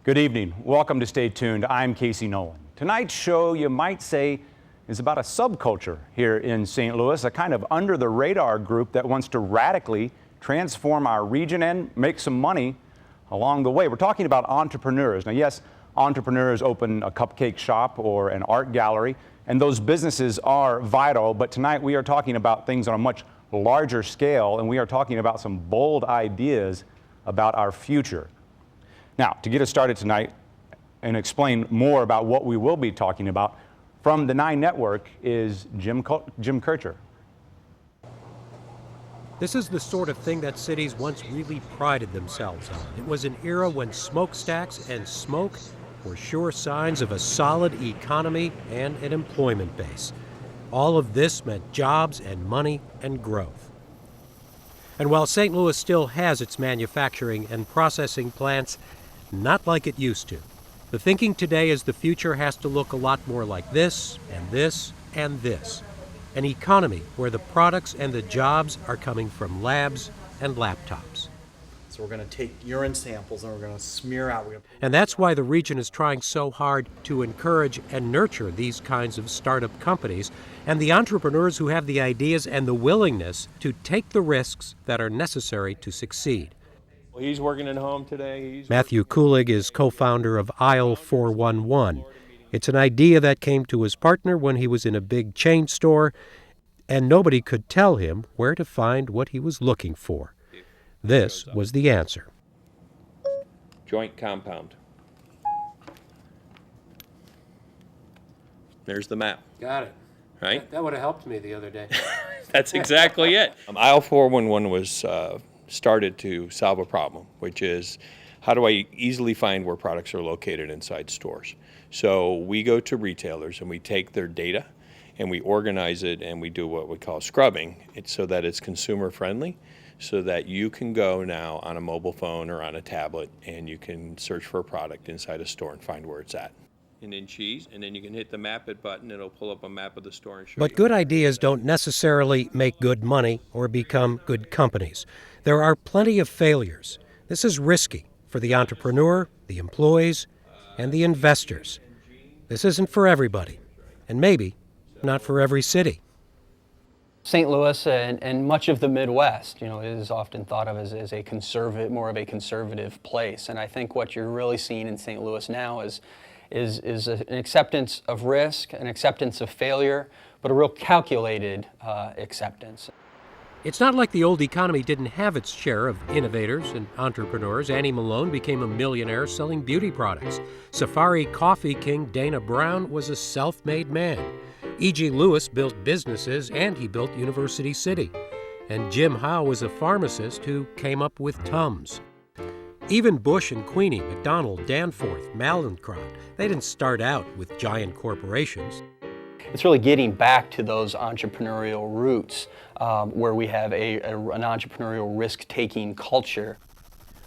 Good evening. Welcome to Stay Tuned. I'm Casey Nolan. Tonight's show, you might say, is about a subculture here in St. Louis, a kind of under-the-radar group that wants to radically transform our region and make some money along the way. We're talking about entrepreneurs. Now, yes, entrepreneurs open a cupcake shop or an art gallery, and those businesses are vital, but tonight we are talking about things on a much larger scale, and we are talking about some bold ideas about our future. Now, to get us started tonight and explain more about what we will be talking about, from the 9 Network is Jim Kircher. This is the sort of thing that cities once really prided themselves on. It was an era when smokestacks and smoke were sure signs of a solid economy and an employment base. All of this meant jobs and money and growth. And while St. Louis still has its manufacturing and processing plants, not like it used to. The thinking today is the future has to look a lot more like this and this and this. An economy where the products and the jobs are coming from labs and laptops. So we're going to take urine samples and we're going to smear out. And that's why the region is trying so hard to encourage and nurture these kinds of startup companies and the entrepreneurs who have the ideas and the willingness to take the risks that are necessary to succeed. Well, he's working at home today. Matthew Kulig is co-founder of Aisle 411. It's an idea that came to his partner when he was in a big chain store, and nobody could tell him where to find what he was looking for. This was the answer. Joint compound. There's the map. Got it. Right? That would have helped me the other day. That's exactly it. Aisle 411 was started to solve a problem, which is how do I easily find where products are located inside stores? So we go to retailers and we take their data and we organize it and we do what we call scrubbing. It's so that it's consumer friendly, so that you can go now on a mobile phone or on a tablet and you can search for a product inside a store and find where it's at. And then cheese, and then you can hit the map it button, it'll pull up a map of the store and show you. But good ideas don't necessarily make good money or become good companies. There are plenty of failures. This is risky for the entrepreneur, the employees, and the investors. This isn't for everybody, and maybe not for every city. St. Louis and much of the Midwest, is often thought of as a conservative, more of a conservative place. And I think what you're really seeing in St. Louis now is an acceptance of risk, an acceptance of failure, but a real calculated acceptance. It's not like the old economy didn't have its share of innovators and entrepreneurs. Annie Malone became a millionaire selling beauty products. Safari coffee king Dana Brown was a self-made man. E.G. Lewis built businesses and he built University City. And Jim Howe was a pharmacist who came up with Tums. Even Bush and Queenie, McDonald, Danforth, Mallinckrodt, they didn't start out with giant corporations. It's really getting back to those entrepreneurial roots where we have an entrepreneurial risk-taking culture.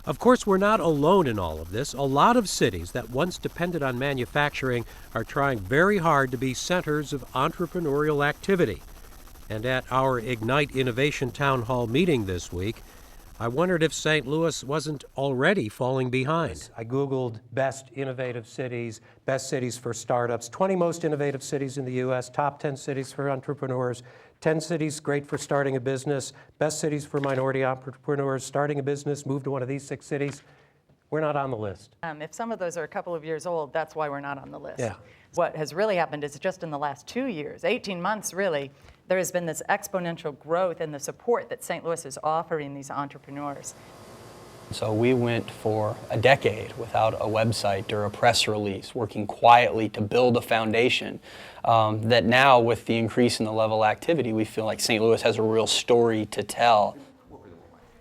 Of course, we're not alone in all of this. A lot of cities that once depended on manufacturing are trying very hard to be centers of entrepreneurial activity. And at our Ignite Innovation Town Hall meeting this week, I wondered if St. Louis wasn't already falling behind. I Googled best innovative cities, best cities for startups, 20 most innovative cities in the U.S., top 10 cities for entrepreneurs, 10 cities great for starting a business, best cities for minority entrepreneurs, starting a business, move to one of these 6 cities. We're not on the list. If some of those are a couple of years old, that's why we're not on the list. Yeah. What has really happened is just in the last 2 years, 18 months really, there has been this exponential growth in the support that St. Louis is offering these entrepreneurs. So we went for a decade without a website or a press release, working quietly to build a foundation that now, with the increase in the level of activity, we feel like St. Louis has a real story to tell.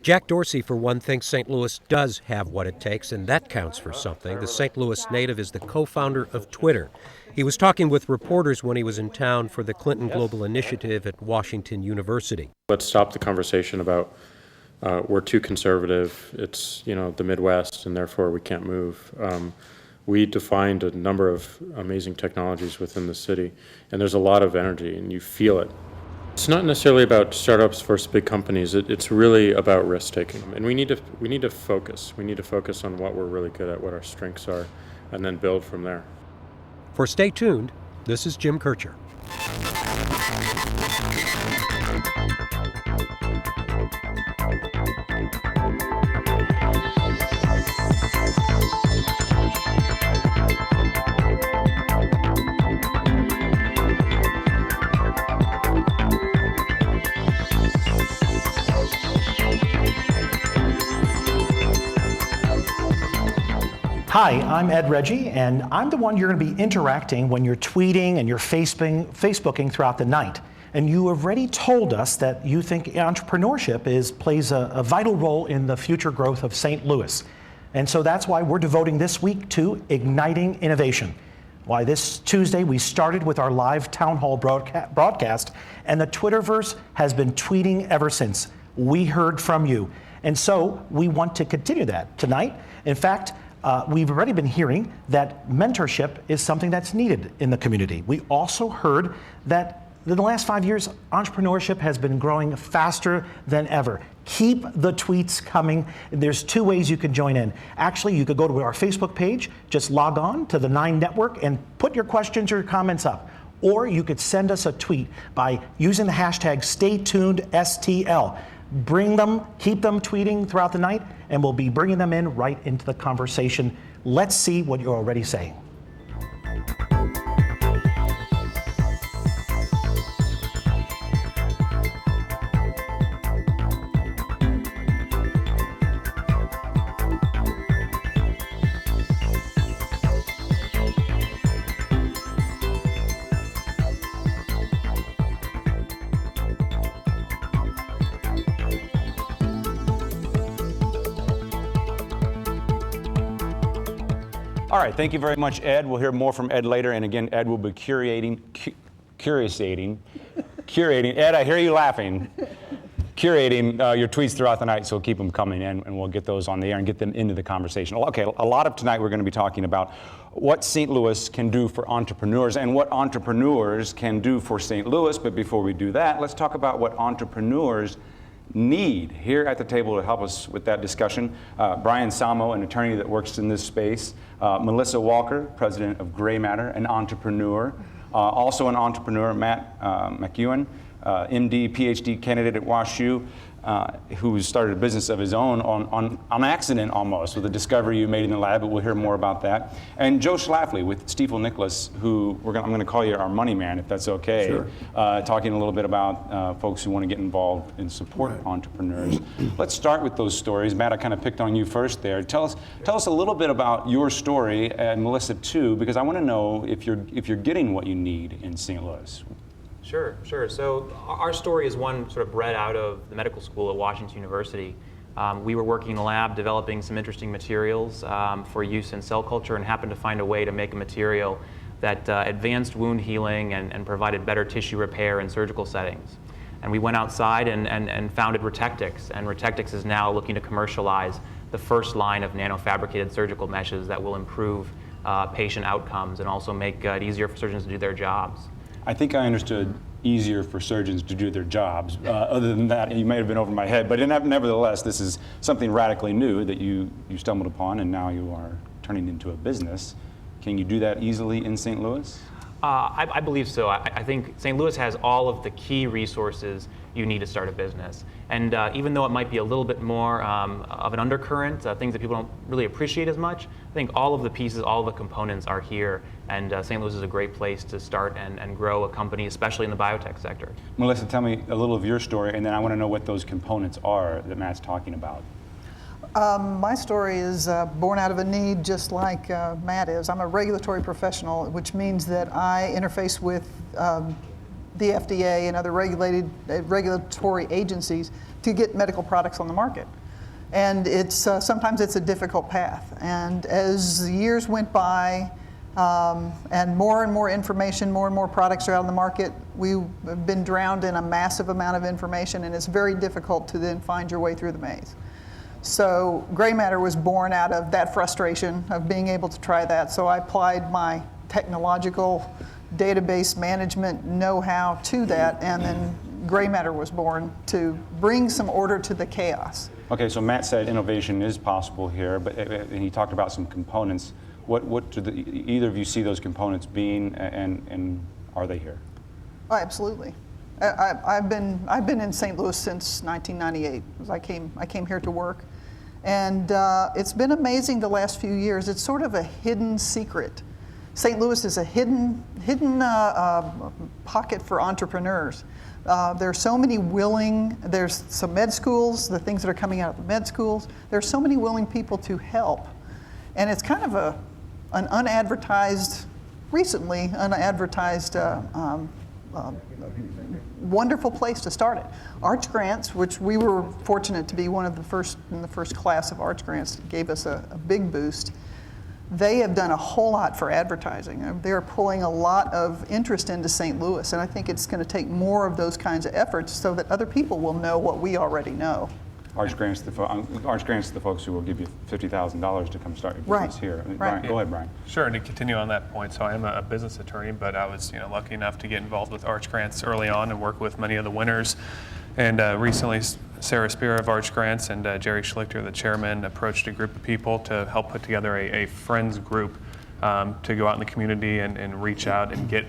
Jack Dorsey, for one, thinks St. Louis does have what it takes, and that counts for something. The St. Louis native is the co-founder of Twitter. He was talking with reporters when he was in town for the Clinton Global Initiative at Washington University. Let's stop the conversation about we're too conservative, it's the Midwest, and therefore we can't move. We defined a number of amazing technologies within the city, and there's a lot of energy, and you feel it. It's not necessarily about startups versus big companies. It's really about risk taking, and we need to focus. We need to focus on what we're really good at, what our strengths are, and then build from there. For Stay Tuned, this is Jim Kircher. Hi, I'm Ed Reggie, and I'm the one you're going to be interacting when you're tweeting and you're Facebooking throughout the night. And you have already told us that you think entrepreneurship plays a vital role in the future growth of St. Louis. And so that's why we're devoting this week to igniting innovation. Why this Tuesday we started with our live town hall broadcast, and the Twitterverse has been tweeting ever since. We heard from you. And so we want to continue that tonight. In fact, we've already been hearing that mentorship is something that's needed in the community. We also heard that in the last 5 years, entrepreneurship has been growing faster than ever. Keep the tweets coming. There's 2 ways you can join in. Actually, you could go to our Facebook page, just log on to the 9 Network and put your questions or comments up. Or you could send us a tweet by using the hashtag StayTunedSTL. Bring them, keep them tweeting throughout the night, and we'll be bringing them in right into the conversation. Let's see what you're already saying. All right, thank you very much, Ed. We'll hear more from Ed later. And again, Ed will be curating. Ed, I hear you laughing. Curating your tweets throughout the night, so keep them coming in, and we'll get those on the air and get them into the conversation. Okay, a lot of tonight we're going to be talking about what St. Louis can do for entrepreneurs and what entrepreneurs can do for St. Louis. But before we do that, let's talk about what entrepreneurs need. Here at the table to help us with that discussion, Brian Samo, an attorney that works in this space, Melissa Walker, president of Gray Matter, an entrepreneur, also an entrepreneur, Matt McEwen, MD, PhD candidate at WashU, who started a business of his own on accident almost with a discovery you made in the lab, but we'll hear more about that. And Joe Schlafly with Stiefel Nicholas, who I'm going to call you our money man, if that's okay. Sure. Talking a little bit about folks who want to get involved and support entrepreneurs. Let's start with those stories. Matt, I kind of picked on you first there. Tell us a little bit about your story, and Melissa too, because I want to know if you're getting what you need in St. Louis. Sure. So our story is one sort of bred out of the medical school at Washington University. We were working in the lab developing some interesting materials for use in cell culture, and happened to find a way to make a material that advanced wound healing and provided better tissue repair in surgical settings. And we went outside and founded Retectix, and Retectix is now looking to commercialize the first line of nanofabricated surgical meshes that will improve patient outcomes and also make it easier for surgeons to do their jobs. I think I understood easier for surgeons to do their jobs. Other than that, you may have been over my head, but nevertheless, this is something radically new that you stumbled upon, and now you are turning into a business. Can you do that easily in St. Louis? I believe so. I think St. Louis has all of the key resources you need to start a business. And even though it might be a little bit more of an undercurrent, things that people don't really appreciate as much, I think all of the pieces, all of the components are here. And St. Louis is a great place to start and grow a company, especially in the biotech sector. Melissa, tell me a little of your story, and then I want to know what those components are that Matt's talking about. My story is born out of a need, just like Matt is. I'm a regulatory professional, which means that I interface with the FDA and other regulatory agencies to get medical products on the market. And it's sometimes it's a difficult path. And as the years went by, and more information, more and more products are out on the market, we've been drowned in a massive amount of information, and it's very difficult to then find your way through the maze. So Gray Matter was born out of that frustration of being able to try that. So I applied my technological database management know-how to that, and then Gray Matter was born, to bring some order to the chaos. Okay, so Matt said innovation is possible here, but he talked about some components. What do either of you see those components being, and are they here? Oh, absolutely. I've been in St. Louis since 1998. I came here to work, and it's been amazing the last few years. It's sort of a hidden secret. St. Louis is a hidden pocket for entrepreneurs. There are so many there's some med schools, the things that are coming out of the med schools. There's so many willing people to help. And it's kind of an unadvertised, wonderful place to start it. Arch Grants, which we were fortunate to be one of the first in the first class of Arch Grants, gave us a big boost. They have done a whole lot for advertising. They're pulling a lot of interest into St. Louis, and I think it's going to take more of those kinds of efforts so that other people will know what we already know. Arch Grants, the folks who will give you $50,000 to come start your business here. Right. Brian, go ahead, Brian. Sure, and to continue on that point, so I'm a business attorney, but I was lucky enough to get involved with Arch Grants early on and work with many of the winners. And recently, Sarah Spear of Arch Grants and Jerry Schlichter, the chairman, approached a group of people to help put together a friends group to go out in the community and reach out and get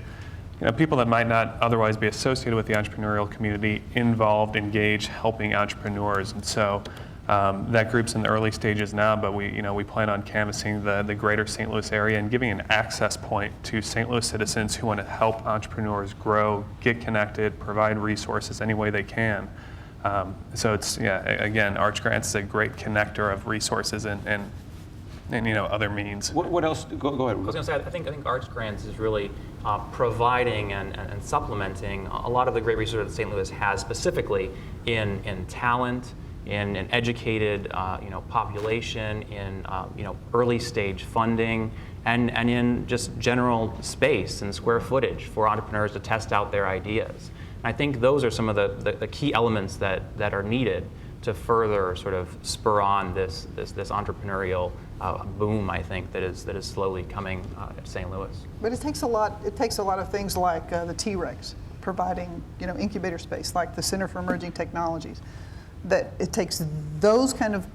people that might not otherwise be associated with the entrepreneurial community involved, engaged, helping entrepreneurs. And so that group's in the early stages now, but we plan on canvassing the greater St. Louis area and giving an access point to St. Louis citizens who want to help entrepreneurs grow, get connected, provide resources any way they can. So it's, again, Arch Grants is a great connector of resources and other means. What else? Go ahead. I was going to say, I think Arch Grants is really providing and supplementing a lot of the great resources that St. Louis has, specifically in talent, in an educated population, in early stage funding, and in just general space and square footage for entrepreneurs to test out their ideas. And I think those are some of the key elements that are needed to further sort of spur on this entrepreneurial boom, I think, that is slowly coming at St. Louis. But it takes a lot of things like the T-Rex, providing incubator space, like the Center for Emerging Technologies. That it takes those kind of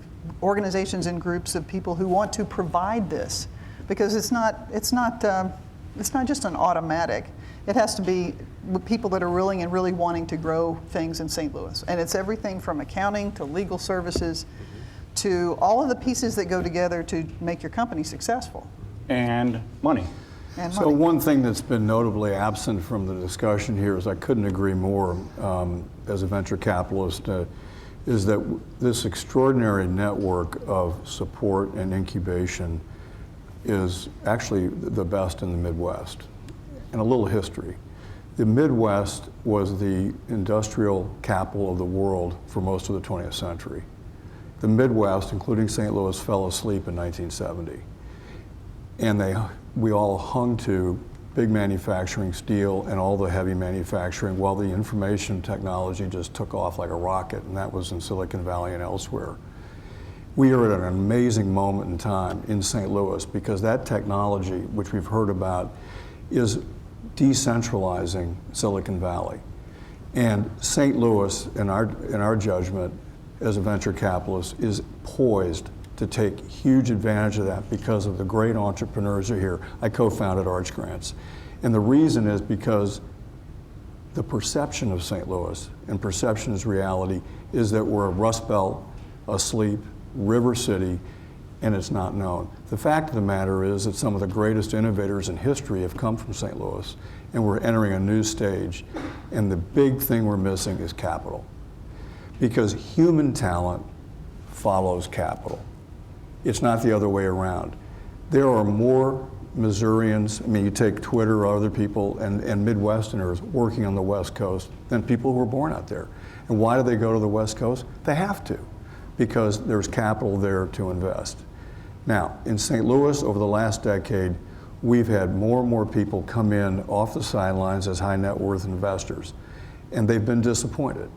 organizations and groups of people who want to provide this, because it's not just an automatic. It has to be with people that are willing and really wanting to grow things in St. Louis. And it's everything from accounting to legal services to all of the pieces that go together to make your company successful. And money. So one thing that's been notably absent from the discussion here is, I couldn't agree more as a venture capitalist, is that this extraordinary network of support and incubation is actually the best in the Midwest. And a little history. The Midwest was the industrial capital of the world for most of the 20th century. The Midwest, including St. Louis, fell asleep in 1970. And we all hung to big manufacturing, steel, and all the heavy manufacturing, while the information technology just took off like a rocket, and that was in Silicon Valley and elsewhere. We are at an amazing moment in time in St. Louis, because that technology, which we've heard about, is decentralizing Silicon Valley. And St. Louis, in our judgment as a venture capitalist, is poised to take huge advantage of that because of the great entrepreneurs who are here. I co-founded Arch Grants. And the reason is because the perception of St. Louis, and perception is reality, is that we're a Rust Belt, asleep, river city, and it's not known. The fact of the matter is that some of the greatest innovators in history have come from St. Louis, and we're entering a new stage. And the big thing we're missing is capital. Because human talent follows capital. It's not the other way around. There are more Missourians, you take Twitter or other people, and Midwesterners working on the West Coast than people who were born out there. And why do they go to the West Coast? They have to, because there's capital there to invest. Now, in St. Louis, over the last decade, we've had more and more people come in off the sidelines as high net worth investors. And they've been disappointed,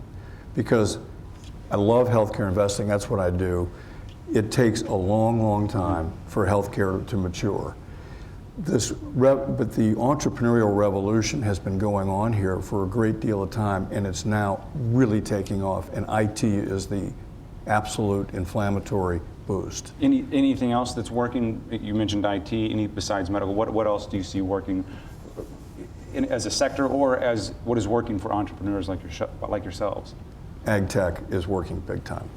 because I love healthcare investing, that's what I do. It takes a long, long time for healthcare to mature. But the entrepreneurial revolution has been going on here for a great deal of time, and it's now really taking off, and IT is the absolute inflammatory boost. Anything else that's working? You mentioned IT, any besides medical. What else do you see working as a sector, or as what is working for entrepreneurs like yourselves? Ag tech is working big time.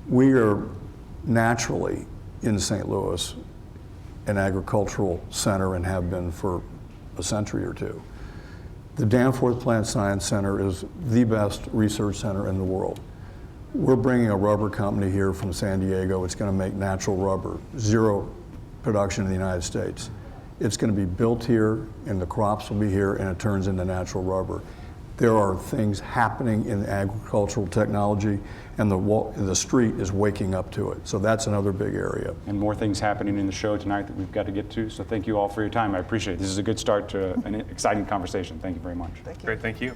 We are naturally in St. Louis an agricultural center and have been for a century or two. The Danforth Plant Science Center is the best research center in the world. We're bringing a rubber company here from San Diego. It's going to make natural rubber, zero production in the United States. It's going to be built here, and the crops will be here, and it turns into natural rubber. There are things happening in agricultural technology, and the street is waking up to it. So that's another big area. And more things happening in the show tonight that we've got to get to. So thank you all for your time. I appreciate it. This is a good start to an exciting conversation. Thank you very much. Thank you. Great, thank you.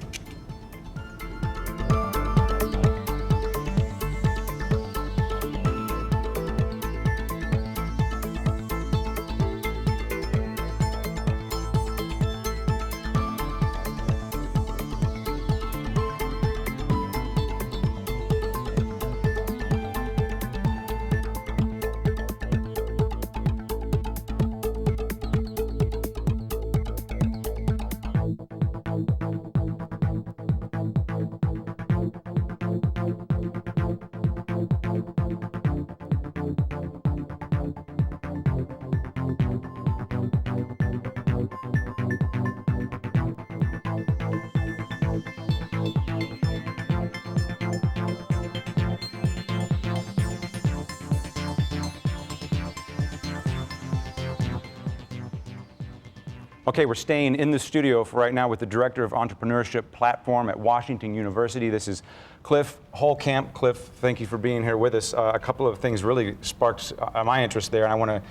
Okay, we're staying in the studio for right now with the Director of Entrepreneurship Platform at Washington University. This is Cliff Holcamp. Cliff, thank you for being here with us. A couple of things really sparked my interest there, and I want to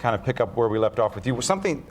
kind of pick up where we left off with you. Something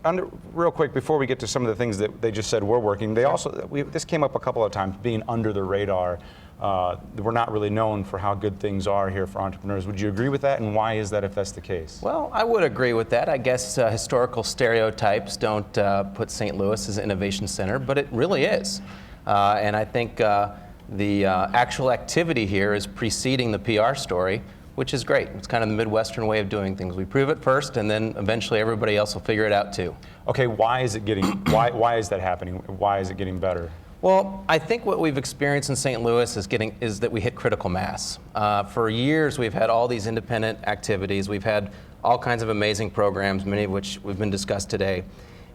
real quick before we get to some of the things that they just said were working. They also, this came up a couple of times, being under the radar. We're not really known for how good things are here for entrepreneurs. Would you agree with that, and why is that if that's the case? Well, I would agree with that. I guess historical stereotypes don't put St. Louis as an innovation center, but it really is. And I think the actual activity here is preceding the PR story, which is great. It's kind of the Midwestern way of doing things. We prove it first, and then eventually everybody else will figure it out too. Okay, why is it getting? Why is that happening? Why is it getting better? Well, I think what we've experienced in St. Louis is that we hit critical mass. For years, we've had all these independent activities. We've had all kinds of amazing programs, many of which we've been discussed today.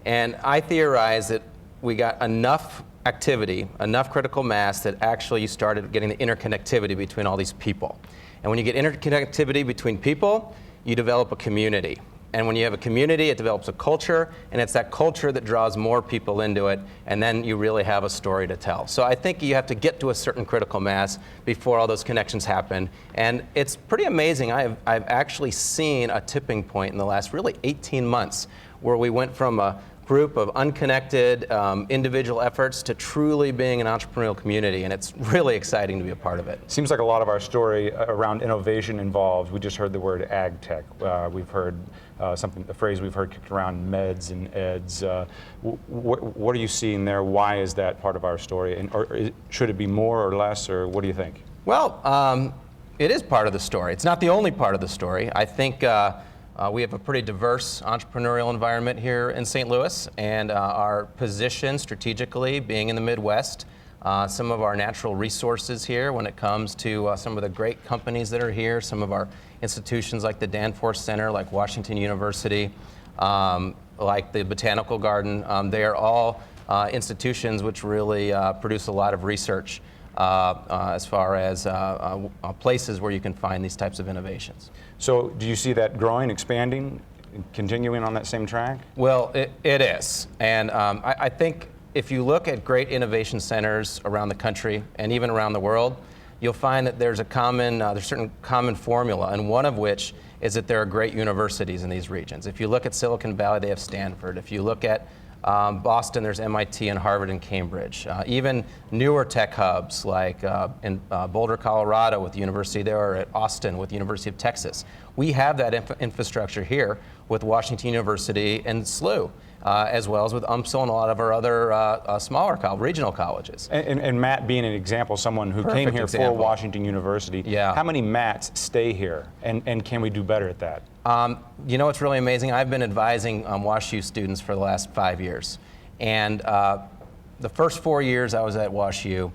And I theorize that we got enough activity, enough critical mass, that actually you started getting the interconnectivity between all these people. And when you get interconnectivity between people, you develop a community. And when you have a community, it develops a culture, and it's that culture that draws more people into it, and then you really have a story to tell. So I think you have to get to a certain critical mass before all those connections happen. And it's pretty amazing. I've actually seen a tipping point in the last really 18 months where we went from a group of unconnected individual efforts to truly being an entrepreneurial community, and it's really exciting to be a part of it. Seems like a lot of our story around innovation involves, we just heard the word ag tech. We've heard a phrase we've heard kicked around, meds and eds. What are you seeing there? Why is that part of our story? And or should it be more or less, or what do you think? Well, it is part of the story. It's not the only part of the story. I think we have a pretty diverse entrepreneurial environment here in St. Louis, and our position strategically being in the Midwest, some of our natural resources here when it comes to some of the great companies that are here, some of our institutions like the Danforth Center, like Washington University, like the Botanical Garden. They are all institutions which really produce a lot of research as far as places where you can find these types of innovations. So do you see that growing, expanding, continuing on that same track? Well, it is. And I think if you look at great innovation centers around the country and even around the world, you'll find that there's a certain common formula, and one of which is that there are great universities in these regions. If you look at Silicon Valley, they have Stanford. If you look at Boston, there's MIT and Harvard and Cambridge. Even newer tech hubs like in Boulder, Colorado with the university there, or at Austin with the University of Texas. We have that infrastructure here with Washington University and SLU. As well as with UMSL and a lot of our other smaller regional colleges. And Matt being an example, someone who came here for Washington University, how many Matts stay here, and can we do better at that? You know what's really amazing? I've been advising WashU students for the last 5 years. And the first 4 years I was at WashU,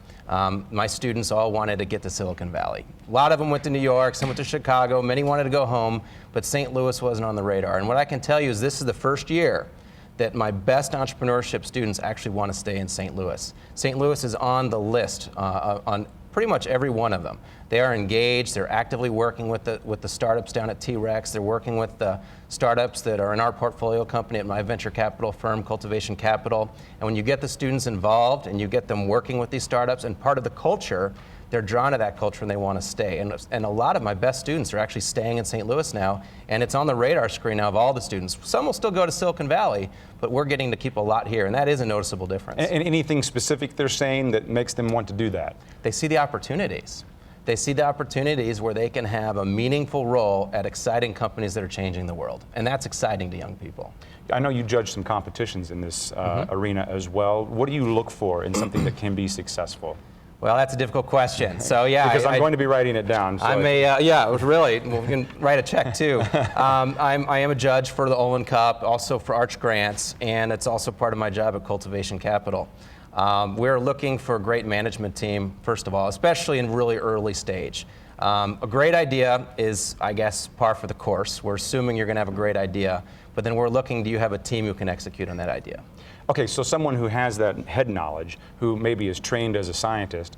my students all wanted to get to Silicon Valley. A lot of them went to New York, some went to Chicago, many wanted to go home, but St. Louis wasn't on the radar. And what I can tell you is this is the first year that my best entrepreneurship students actually want to stay in St. Louis. St. Louis is on the list on pretty much every one of them. They are engaged, they're actively working with the startups down at T-Rex, they're working with the startups that are in our portfolio company at my venture capital firm, Cultivation Capital. And when you get the students involved and you get them working with these startups and part of the culture, they're drawn to that culture and they want to stay. And a lot of my best students are actually staying in St. Louis now, and it's on the radar screen now of all the students. Some will still go to Silicon Valley, but we're getting to keep a lot here, and that is a noticeable difference. And anything specific they're saying that makes them want to do that? They see the opportunities. They see the opportunities where they can have a meaningful role at exciting companies that are changing the world, and that's exciting to young people. I know you judge some competitions in this arena as well. What do you look for in something that can be successful? Well, that's a difficult question. So yeah, because I'm going to be writing it down. So yeah, it was really. Well, we can write a check too. I am a judge for the Olin Cup, also for Arch Grants, and it's also part of my job at Cultivation Capital. We're looking for a great management team, first of all, especially in really early stage. A great idea is, I guess, par for the course. We're assuming you're going to have a great idea, but then we're looking, do you have a team who can execute on that idea? Okay, so someone who has that head knowledge, who maybe is trained as a scientist,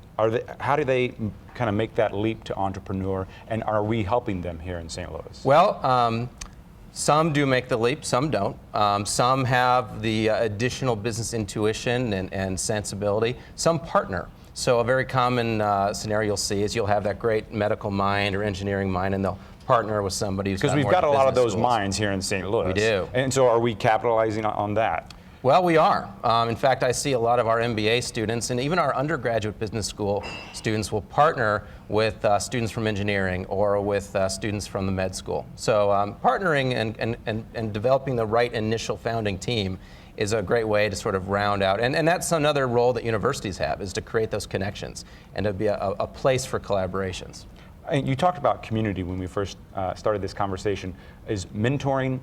how do they kind of make that leap to entrepreneur, and are we helping them here in St. Louis? Well, some do make the leap, some don't. Some have the additional business intuition and sensibility. Some partner. So a very common scenario you'll see is you'll have that great medical mind or engineering mind, and they'll partner with somebody who's got more Because we've got a lot of those schools. minds here in St. Louis. We do. And so are we capitalizing on that? Well, we are. In fact, I see a lot of our MBA students and even our undergraduate business school students will partner with students from engineering or with students from the med school. So partnering and developing the right initial founding team is a great way to sort of round out. And that's another role that universities have, is to create those connections and to be a place for collaborations. And you talked about community when we first started this conversation. Is mentoring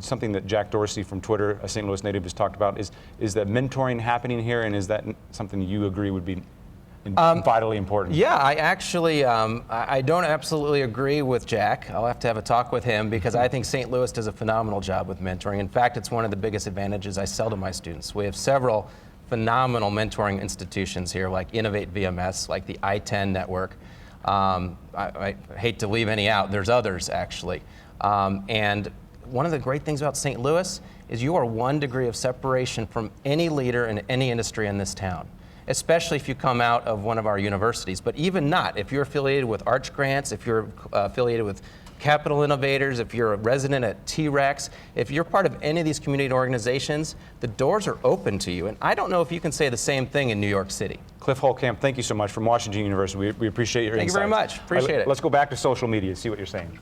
something that Jack Dorsey from Twitter, a St. Louis native, has talked about? Is that mentoring happening here, and is that something you agree would be vitally important? Yeah, I actually, I don't absolutely agree with Jack. I'll have to have a talk with him because I think St. Louis does a phenomenal job with mentoring. In fact, it's one of the biggest advantages I sell to my students. We have several phenomenal mentoring institutions here, like Innovate VMS, like the I-10 network. I hate to leave any out. There's others, actually. And one of the great things about St. Louis is you are 1 degree of separation from any leader in any industry in this town, especially if you come out of one of our universities. But even not, if you're affiliated with Arch Grants, if you're affiliated with Capital Innovators, if you're a resident at T-Rex, if you're part of any of these community organizations, the doors are open to you. And I don't know if you can say the same thing in New York City. Cliff Holtkamp, thank you so much from Washington University. We appreciate your insights. Thank you very much. Appreciate it. Let's go back to social media, see what you're saying.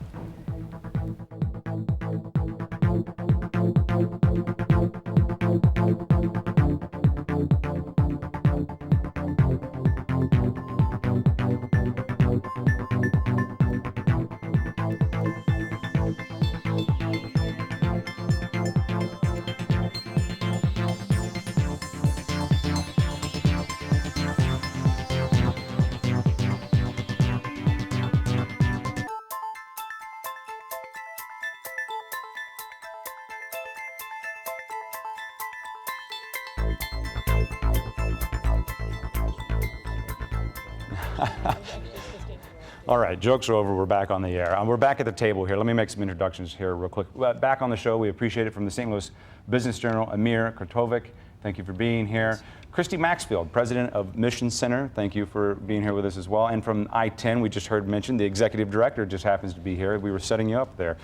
All right, jokes are over. We're back on the air. We're back at the table here. Let me make some introductions here real quick. Back on the show, we appreciate it from the St. Louis Business Journal, Amir Kurtovic. Thank you for being here. Christy Maxfield, president of Mission Center. Thank you for being here with us as well. And from I-10, we just heard mentioned, the executive director just happens to be here. We were setting you up there.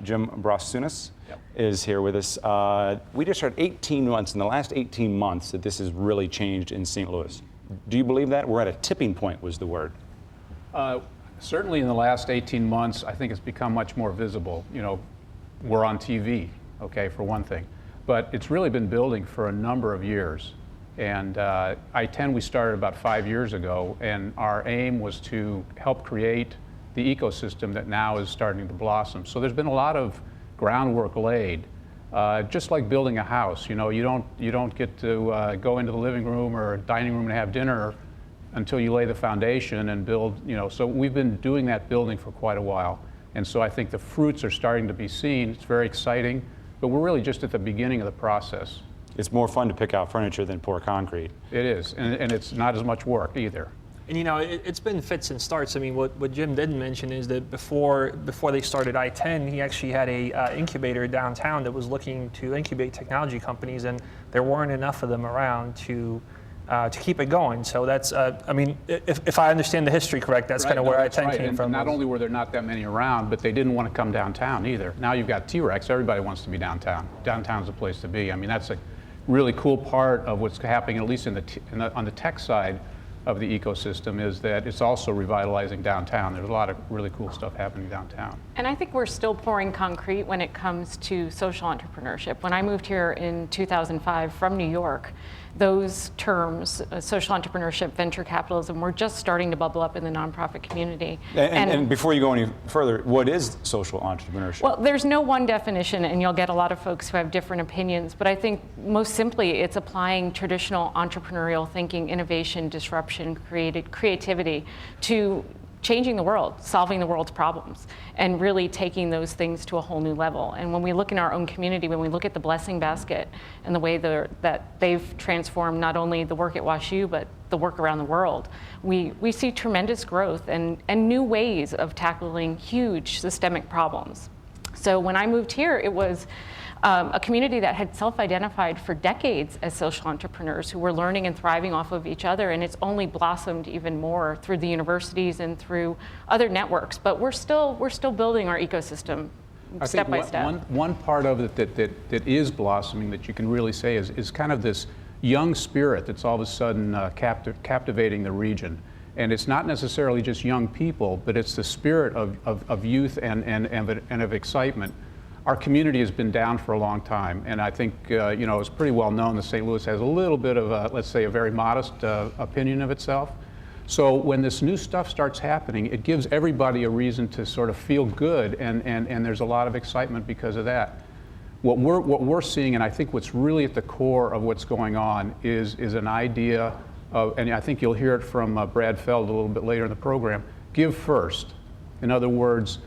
Jim Brasunas is here with us. We just heard 18 months, in the last 18 months, that this has really changed in St. Louis. Do you believe that? We're at a tipping point, was the word. Certainly in the last 18 months, I think it's become much more visible. You know, we're on TV, okay, for one thing. But it's really been building for a number of years. And I-10 we started about 5 years ago, and our aim was to help create the ecosystem that now is starting to blossom. So there's been a lot of groundwork laid. Just like building a house, you know, you don't get to go into the living room or dining room and have dinner until you lay the foundation and build, you know. So we've been doing that building for quite a while. And so I think the fruits are starting to be seen. It's very exciting, but we're really just at the beginning of the process. It's more fun to pick out furniture than pour concrete. It is, and it's not as much work either. And you know, it's been fits and starts. I mean, what Jim didn't mention is that before they started I-10, he actually had a incubator downtown that was looking to incubate technology companies, and there weren't enough of them around to keep it going. So that's, I mean, if I understand the history correct, that's kind of where I-10 came from. And not only were there not that many around, but they didn't want to come downtown either. Now you've got T-Rex, everybody wants to be downtown. Downtown's the place to be. I mean, that's a really cool part of what's happening, at least on the tech side of the ecosystem, is that it's also revitalizing downtown. There's a lot of really cool stuff happening downtown. And I think we're still pouring concrete when it comes to social entrepreneurship. When I moved here in 2005 from New York, those terms, social entrepreneurship, venture capitalism, were just starting to bubble up in the nonprofit community. And before you go any further, what is social entrepreneurship? Well, there's no one definition, and you'll get a lot of folks who have different opinions, but I think most simply it's applying traditional entrepreneurial thinking, innovation, disruption, creativity to changing the world, solving the world's problems, and really taking those things to a whole new level. And when we look in our own community, when we look at the Blessing Basket and the way that they've transformed not only the work at WashU, but the work around the world, we see tremendous growth and new ways of tackling huge systemic problems. So when I moved here, it was a community that had self-identified for decades as social entrepreneurs who were learning and thriving off of each other, and it's only blossomed even more through the universities and through other networks. But we're still building our ecosystem step by step. One part of it that is blossoming that you can really say is kind of this young spirit that's all of a sudden captivating the region. And it's not necessarily just young people, but it's the spirit of youth and of excitement. Our community has been down for a long time, and I think you know, it's pretty well known that St. Louis has a little bit of a, let's say, a very modest opinion of itself. So when this new stuff starts happening, it gives everybody a reason to sort of feel good, and there's a lot of excitement because of that. What we're seeing, and I think what's really at the core of what's going on, is an idea of, and I think you'll hear it from Brad Feld a little bit later in the program, give first. In other words,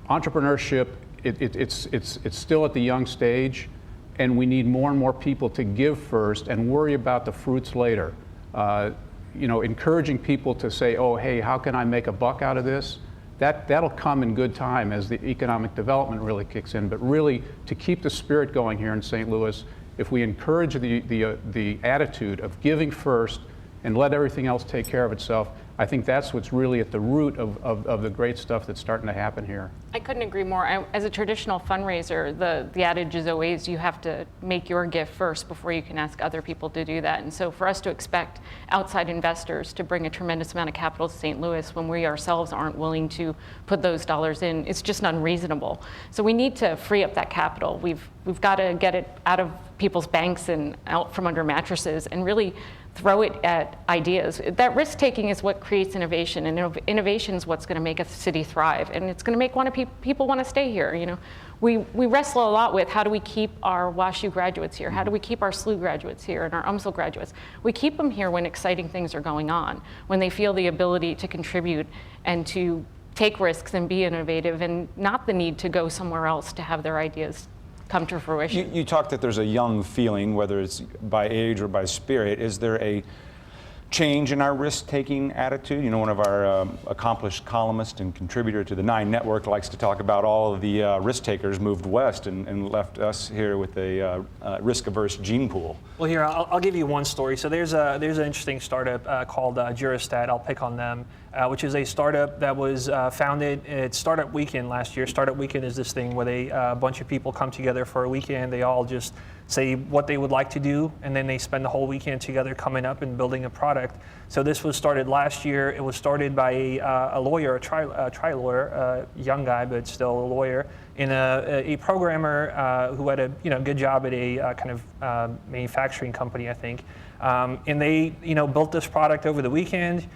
entrepreneurship, it's still at the young stage, and we need more and more people to give first and worry about the fruits later. You know, encouraging people to say, oh, hey, how can I make a buck out of this? That'll come in good time as the economic development really kicks in. But really, to keep the spirit going here in St. Louis, if we encourage the attitude of giving first and let everything else take care of itself, I think that's what's really at the root of the great stuff that's starting to happen here. I couldn't agree more. As a traditional fundraiser, the adage is always you have to make your gift first before you can ask other people to do that. And so for us to expect outside investors to bring a tremendous amount of capital to St. Louis when we ourselves aren't willing to put those dollars in, it's just unreasonable. So we need to free up that capital. We've got to get it out of people's banks and out from under mattresses and really throw it at ideas. That risk taking is what creates innovation, and innovation is what's going to make a city thrive, and it's going to make people want to stay here. You know, we wrestle a lot with how do we keep our WashU graduates here, how do we keep our SLU graduates here, and our UMSL graduates. We keep them here when exciting things are going on, when they feel the ability to contribute and to take risks and be innovative, and not the need to go somewhere else to have their ideas come to fruition. You talked that there's a young feeling, whether it's by age or by spirit. Is there a change in our risk-taking attitude? You know, one of our accomplished columnists and contributor to the 9 Network likes to talk about all of the risk-takers moved west and left us here with a risk-averse gene pool. Well, here, I'll give you one story. So there's an interesting startup called Jurastat. I'll pick on them, which is a startup that was founded at Startup Weekend last year. Startup Weekend is this thing where a bunch of people come together for a weekend. They all just say what they would like to do, and then they spend the whole weekend together coming up and building a product. aspect. So this was started last year. It was started by a lawyer, a tri lawyer, a young guy, but still a lawyer, and a programmer who had a good job at a kind of manufacturing company, I think. And they built this product over the weekend.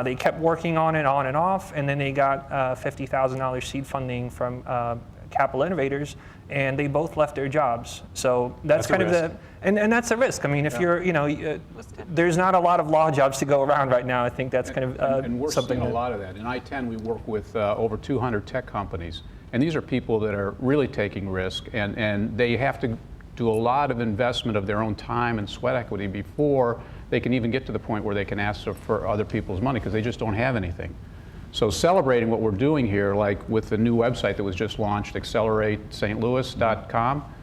They kept working on it on and off, and then they got $50,000 seed funding from Capital Innovators, and they both left their jobs. So that's kind of and that's a risk. I mean, if you're, there's not a lot of law jobs to go around right now. I think that's kind of and we're something. Seeing a lot of that. In I-10, we work with over 200 tech companies, and these are people that are really taking risk, and they have to do a lot of investment of their own time and sweat equity before they can even get to the point where they can ask for other people's money, because they just don't have anything. So celebrating what we're doing here, like with the new website that was just launched, accelerate-stlouis.com,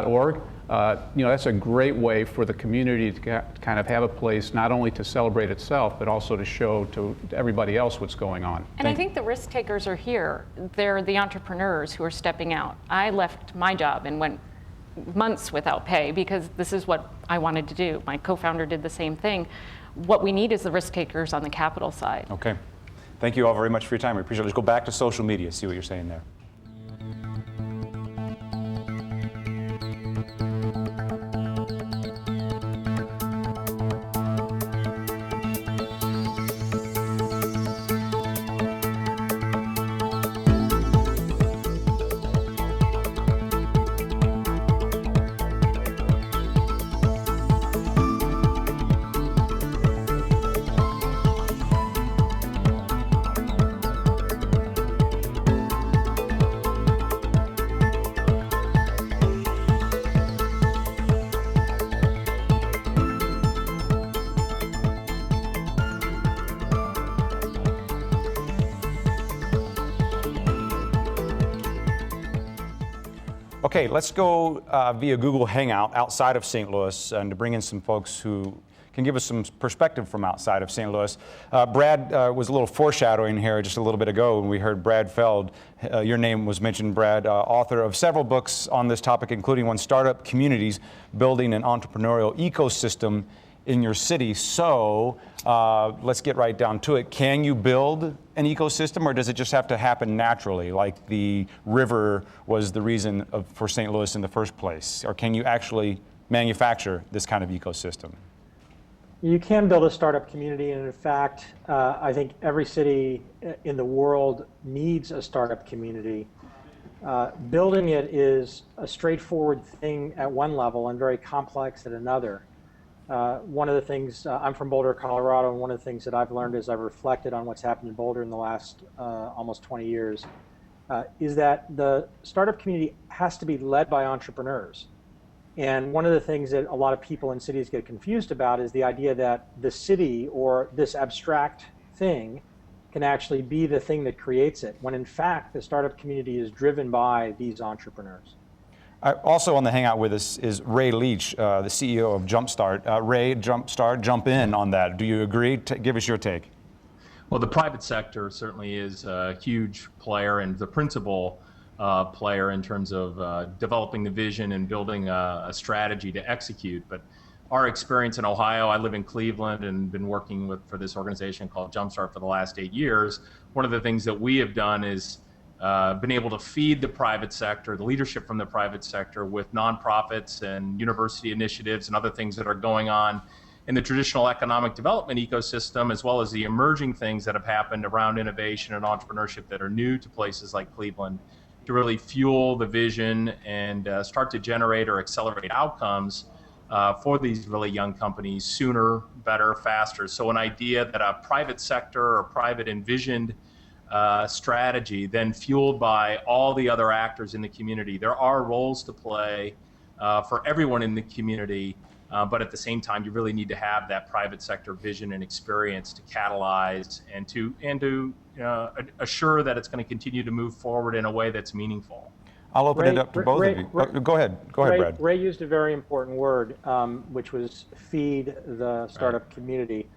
.org, that's a great way for the community to kind of have a place not only to celebrate itself, but also to show to everybody else what's going on. And I think the risk takers are here. They're the entrepreneurs who are stepping out. I left my job and went months without pay because this is what I wanted to do. My co-founder did the same thing. What we need is the risk takers on the capital side. Okay. Thank you all very much for your time. We appreciate it. Let's go back to social media, see what you're saying there. Okay, let's go via Google Hangout outside of St. Louis and to bring in some folks who can give us some perspective from outside of St. Louis. Brad was a little foreshadowing here just a little bit ago when we heard Brad Feld. Your name was mentioned, Brad, author of several books on this topic, including one, Startup Communities, Building an Entrepreneurial Ecosystem in Your City. So let's get right down to it. Can you build an ecosystem, or does it just have to happen naturally, like the river was the reason for St. Louis in the first place? Or can you actually manufacture this kind of ecosystem? You can build a startup community, and in fact, I think every city in the world needs a startup community. Building it is a straightforward thing at one level and very complex at another. One of the things, I'm from Boulder, Colorado, and one of the things that I've learned as I've reflected on what's happened in Boulder in the last almost 20 years is that the startup community has to be led by entrepreneurs. And one of the things that a lot of people in cities get confused about is the idea that the city or this abstract thing can actually be the thing that creates it, when in fact the startup community is driven by these entrepreneurs. Also on the Hangout with us is Ray Leach, the CEO of Jumpstart. Ray, Jumpstart, jump in on that. Do you agree? Give us your take. Well, the private sector certainly is a huge player and the principal player in terms of developing the vision and building a strategy to execute. But our experience in Ohio, I live in Cleveland and been working for this organization called Jumpstart for the last 8 years. One of the things that we have done is been able to feed the private sector, the leadership from the private sector, with nonprofits and university initiatives and other things that are going on in the traditional economic development ecosystem, as well as the emerging things that have happened around innovation and entrepreneurship that are new to places like Cleveland, to really fuel the vision and start to generate or accelerate outcomes for these really young companies sooner, better, faster. So an idea that a private sector or private envisioned strategy, then fueled by all the other actors in the community. There are roles to play for everyone in the community, but at the same time, you really need to have that private sector vision and experience to catalyze and to assure that it's going to continue to move forward in a way that's meaningful. I'll open it up to both of you. Go ahead, Brad. Ray used a very important word, which was feed the startup community.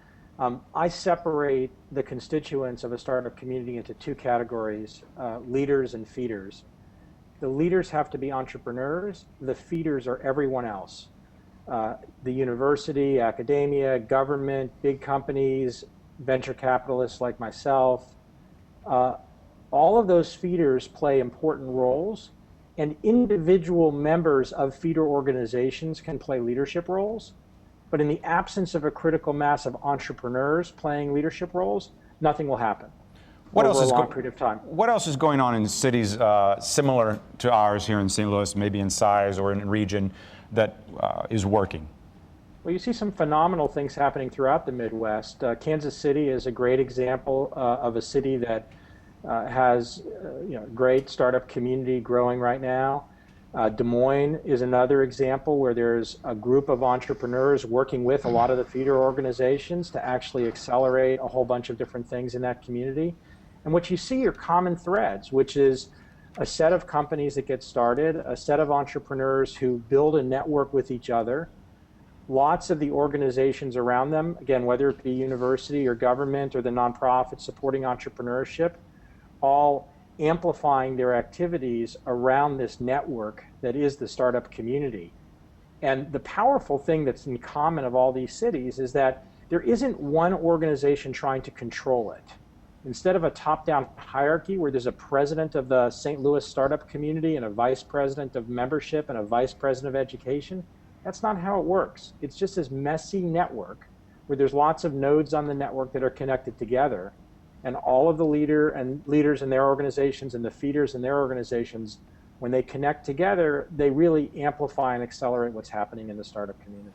I separate the constituents of a startup community into two categories, leaders and feeders. The leaders have to be entrepreneurs. The feeders are everyone else. the university, academia, government, big companies, venture capitalists like myself. All of those feeders play important roles, and individual members of feeder organizations can play leadership roles. But in the absence of a critical mass of entrepreneurs playing leadership roles, nothing will happen over a long period of time. What else is going on in cities similar to ours here in St. Louis, maybe in size or in region, that is working? Well, you see some phenomenal things happening throughout the Midwest. Kansas City is a great example of a city that has great startup community growing right now. Des Moines is another example where there's a group of entrepreneurs working with a lot of the feeder organizations to actually accelerate a whole bunch of different things in that community. And what you see are common threads, which is a set of companies that get started, a set of entrepreneurs who build a network with each other, lots of the organizations around them, again, whether it be university or government or the nonprofit supporting entrepreneurship, all amplifying their activities around this network that is the startup community. And the powerful thing that's in common of all these cities is that there isn't one organization trying to control it. Instead of a top-down hierarchy where there's a president of the St. Louis startup community and a vice president of membership and a vice president of education, that's not how it works. It's just this messy network where there's lots of nodes on the network that are connected together, and all of the leaders in their organizations and the feeders in their organizations, when they connect together, they really amplify and accelerate what's happening in the startup community.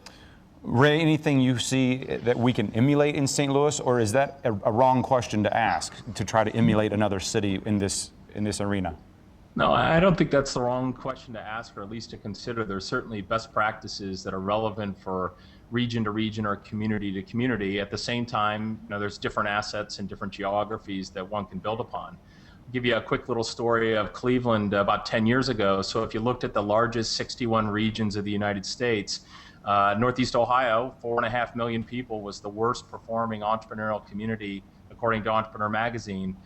Ray, anything you see that we can emulate in St. Louis, or is that a wrong question to ask, to try to emulate another city in this arena? No, I don't think that's the wrong question to ask, or at least to consider. There's certainly best practices that are relevant for region to region or community to community. At the same time, there's different assets and different geographies that one can build upon. I'll give you a quick little story of Cleveland about 10 years ago. So if you looked at the largest 61 regions of the United States, Northeast Ohio, 4.5 million people, was the worst performing entrepreneurial community, according to Entrepreneur Magazine,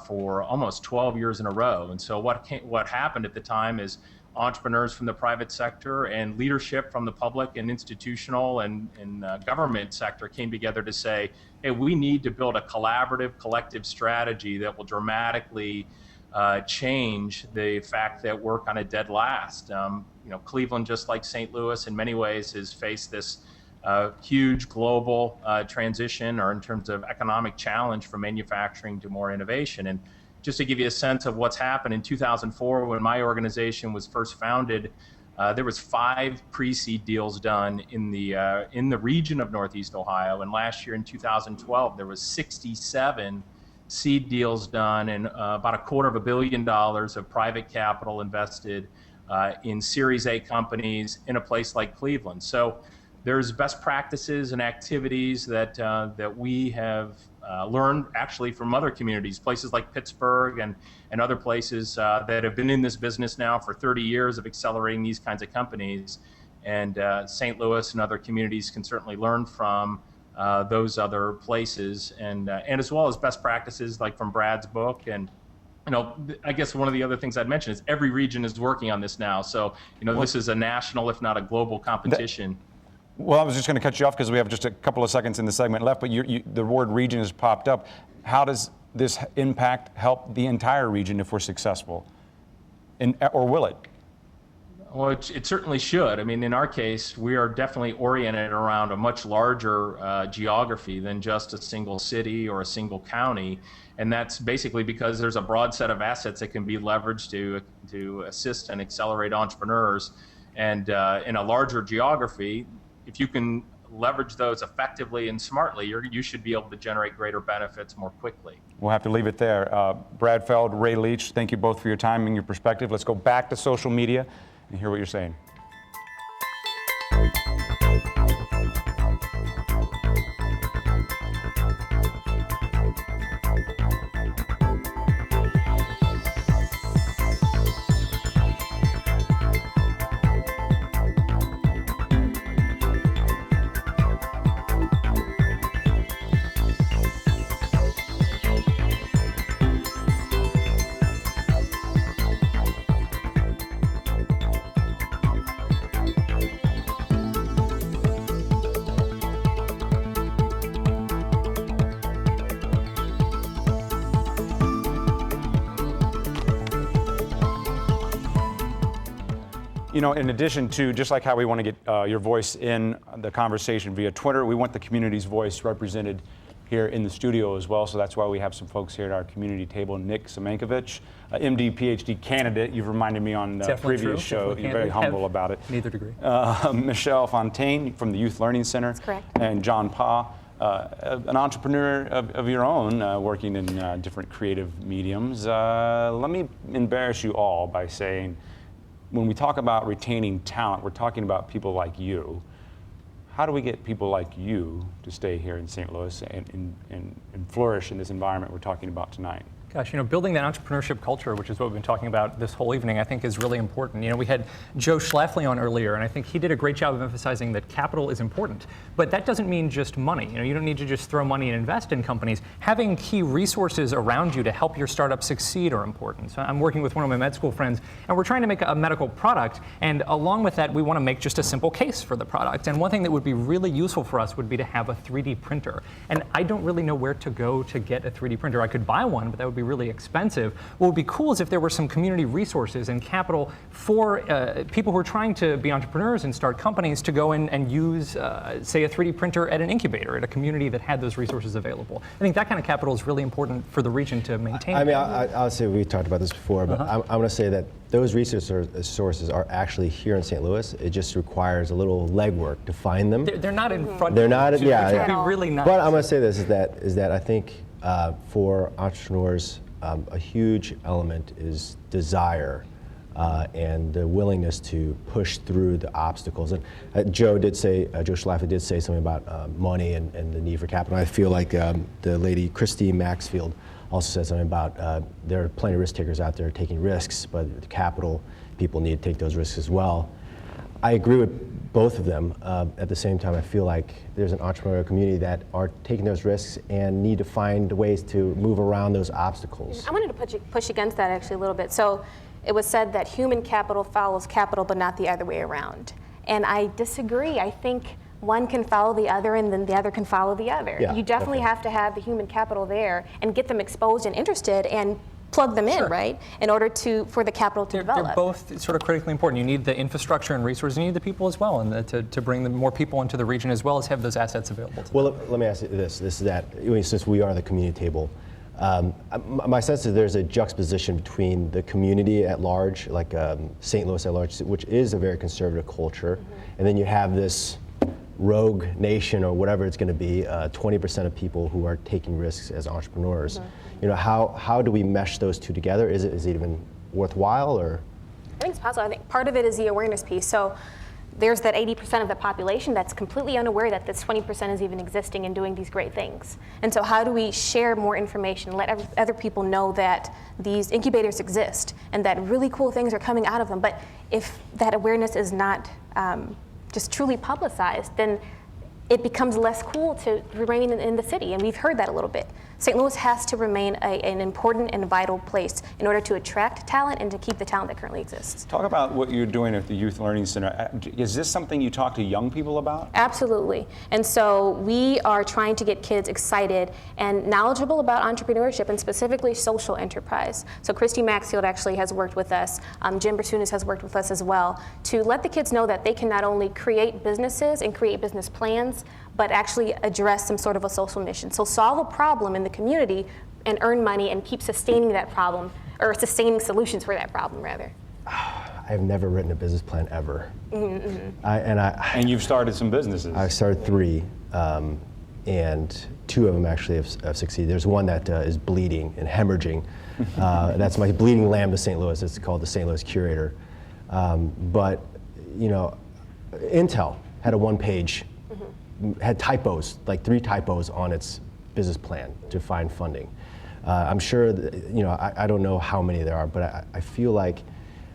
for almost 12 years in a row. And so what happened at the time is entrepreneurs from the private sector and leadership from the public and institutional and government sector came together to say, hey, we need to build a collaborative, collective strategy that will dramatically change the fact that we're kind of dead last. Cleveland, just like St. Louis, in many ways has faced this huge global transition, or in terms of economic challenge, from manufacturing to more innovation. And just to give you a sense of what's happened, in 2004, when my organization was first founded, there was 5 pre-seed deals done in the region of Northeast Ohio. And last year in 2012, there was 67 seed deals done, and about $250 million of private capital invested in Series A companies in a place like Cleveland. So there's best practices and activities that we have learned actually from other communities, places like Pittsburgh and other places that have been in this business now for 30 years of accelerating these kinds of companies. And St. Louis and other communities can certainly learn from those other places, and as well as best practices like from Brad's book. And I guess one of the other things I'd mention is every region is working on this now. So this is a national, if not a global, competition. Well, I was just going to cut you off because we have just a couple of seconds in the segment left, but the word region has popped up. How does this impact help the entire region if we're successful? Or will it? Well, it certainly should. I mean, in our case, we are definitely oriented around a much larger geography than just a single city or a single county. And that's basically because there's a broad set of assets that can be leveraged to assist and accelerate entrepreneurs. And in a larger geography, if you can leverage those effectively and smartly, you should be able to generate greater benefits more quickly. We'll have to leave it there. Brad Feld, Ray Leach, thank you both for your time and your perspective. Let's go back to social media and hear what you're saying. You know, in addition to, just like how we want to get your voice in the conversation via Twitter, we want the community's voice represented here in the studio as well. So that's why we have some folks here at our community table. Nick Semenkovich, MD, PhD candidate. You've reminded me on the previous show. You're very humble about it. Neither degree. Michelle Fontaine from the Youth Learning Center. That's correct. And John Pa, an entrepreneur of your own, working in different creative mediums. Let me embarrass you all by saying, when we talk about retaining talent, we're talking about people like you. How do we get people like you to stay here in St. Louis and flourish in this environment we're talking about tonight? Gosh, you know, building that entrepreneurship culture, which is what we've been talking about this whole evening, I think is really important. You know, we had Joe Schlafly on earlier, and I think he did a great job of emphasizing that capital is important. But that doesn't mean just money. You know, you don't need to just throw money and invest in companies. Having key resources around you to help your startup succeed are important. So I'm working with one of my med school friends, and we're trying to make a medical product. And along with that, we want to make just a simple case for the product. And one thing that would be really useful for us would be to have a 3D printer. And I don't really know where to go to get a 3D printer. I could buy one, but that would be really expensive. What would be cool is if there were some community resources and capital for people who are trying to be entrepreneurs and start companies to go in and use, say, a 3D printer at an incubator, at a community that had those resources available. I think that kind of capital is really important for the region to maintain. I mean, I'll say we talked about this before, but I want to say that those resources are actually here in St. Louis. It just requires a little legwork to find them. They're not in front They're of not, you, yeah. which would be really nice. But I'm going to say this, is that I think for entrepreneurs, a huge element is desire and the willingness to push through the obstacles. And Joe Schlafly did say something about money and the need for capital. I feel like the lady Christine Maxfield also said something about there are plenty of risk takers out there taking risks, but the capital, people need to take those risks as well. I agree with both of them. At the same time, I feel like there's an entrepreneurial community that are taking those risks and need to find ways to move around those obstacles. I wanted to push against that actually a little bit. So it was said that human capital follows capital, but not the other way around. And I disagree. I think one can follow the other and then the other can follow the other. Yeah, you definitely have to have the human capital there and get them exposed and interested and plug them in, right, in order for the capital to develop. They're both sort of critically important. You need the infrastructure and resources, you need the people as well, and to bring more people into the region as well as have those assets available to them. Well, let me ask you this is that, since we are the community table, my sense is there's a juxtaposition between the community at large, like St. Louis at large, which is a very conservative culture, and then you have this rogue nation or whatever it's going to be, 20% of people who are taking risks as entrepreneurs. You know, how do we mesh those two together? Is it even worthwhile, or? I think it's possible. I think part of it is the awareness piece. So there's that 80% of the population that's completely unaware that this 20% is even existing and doing these great things. And so how do we share more information, let other people know that these incubators exist and that really cool things are coming out of them? But if that awareness is not just truly publicized, then it becomes less cool to remain in the city, and we've heard that a little bit. St. Louis has to remain an important and vital place in order to attract talent and to keep the talent that currently exists. Talk about what you're doing at the Youth Learning Center. Is this something you talk to young people about? Absolutely. And so we are trying to get kids excited and knowledgeable about entrepreneurship and specifically social enterprise. So Christy Maxfield actually has worked with us. Jim Bersunas has worked with us as well to let the kids know that they can not only create businesses and create business plans, but actually address some sort of a social mission. So solve a problem in the community and earn money and keep sustaining that problem, or sustaining solutions for that problem, rather. I've never written a business plan ever. And you've started some businesses. I started 3, and 2 of them actually have succeeded. There's one that is bleeding and hemorrhaging. That's my bleeding lamb to St. Louis. It's called the St. Louis Curator. But, you know, Intel had a one-page, had typos, like 3 typos on its business plan to find funding. I'm sure that, you know, I don't know how many there are, but I feel like,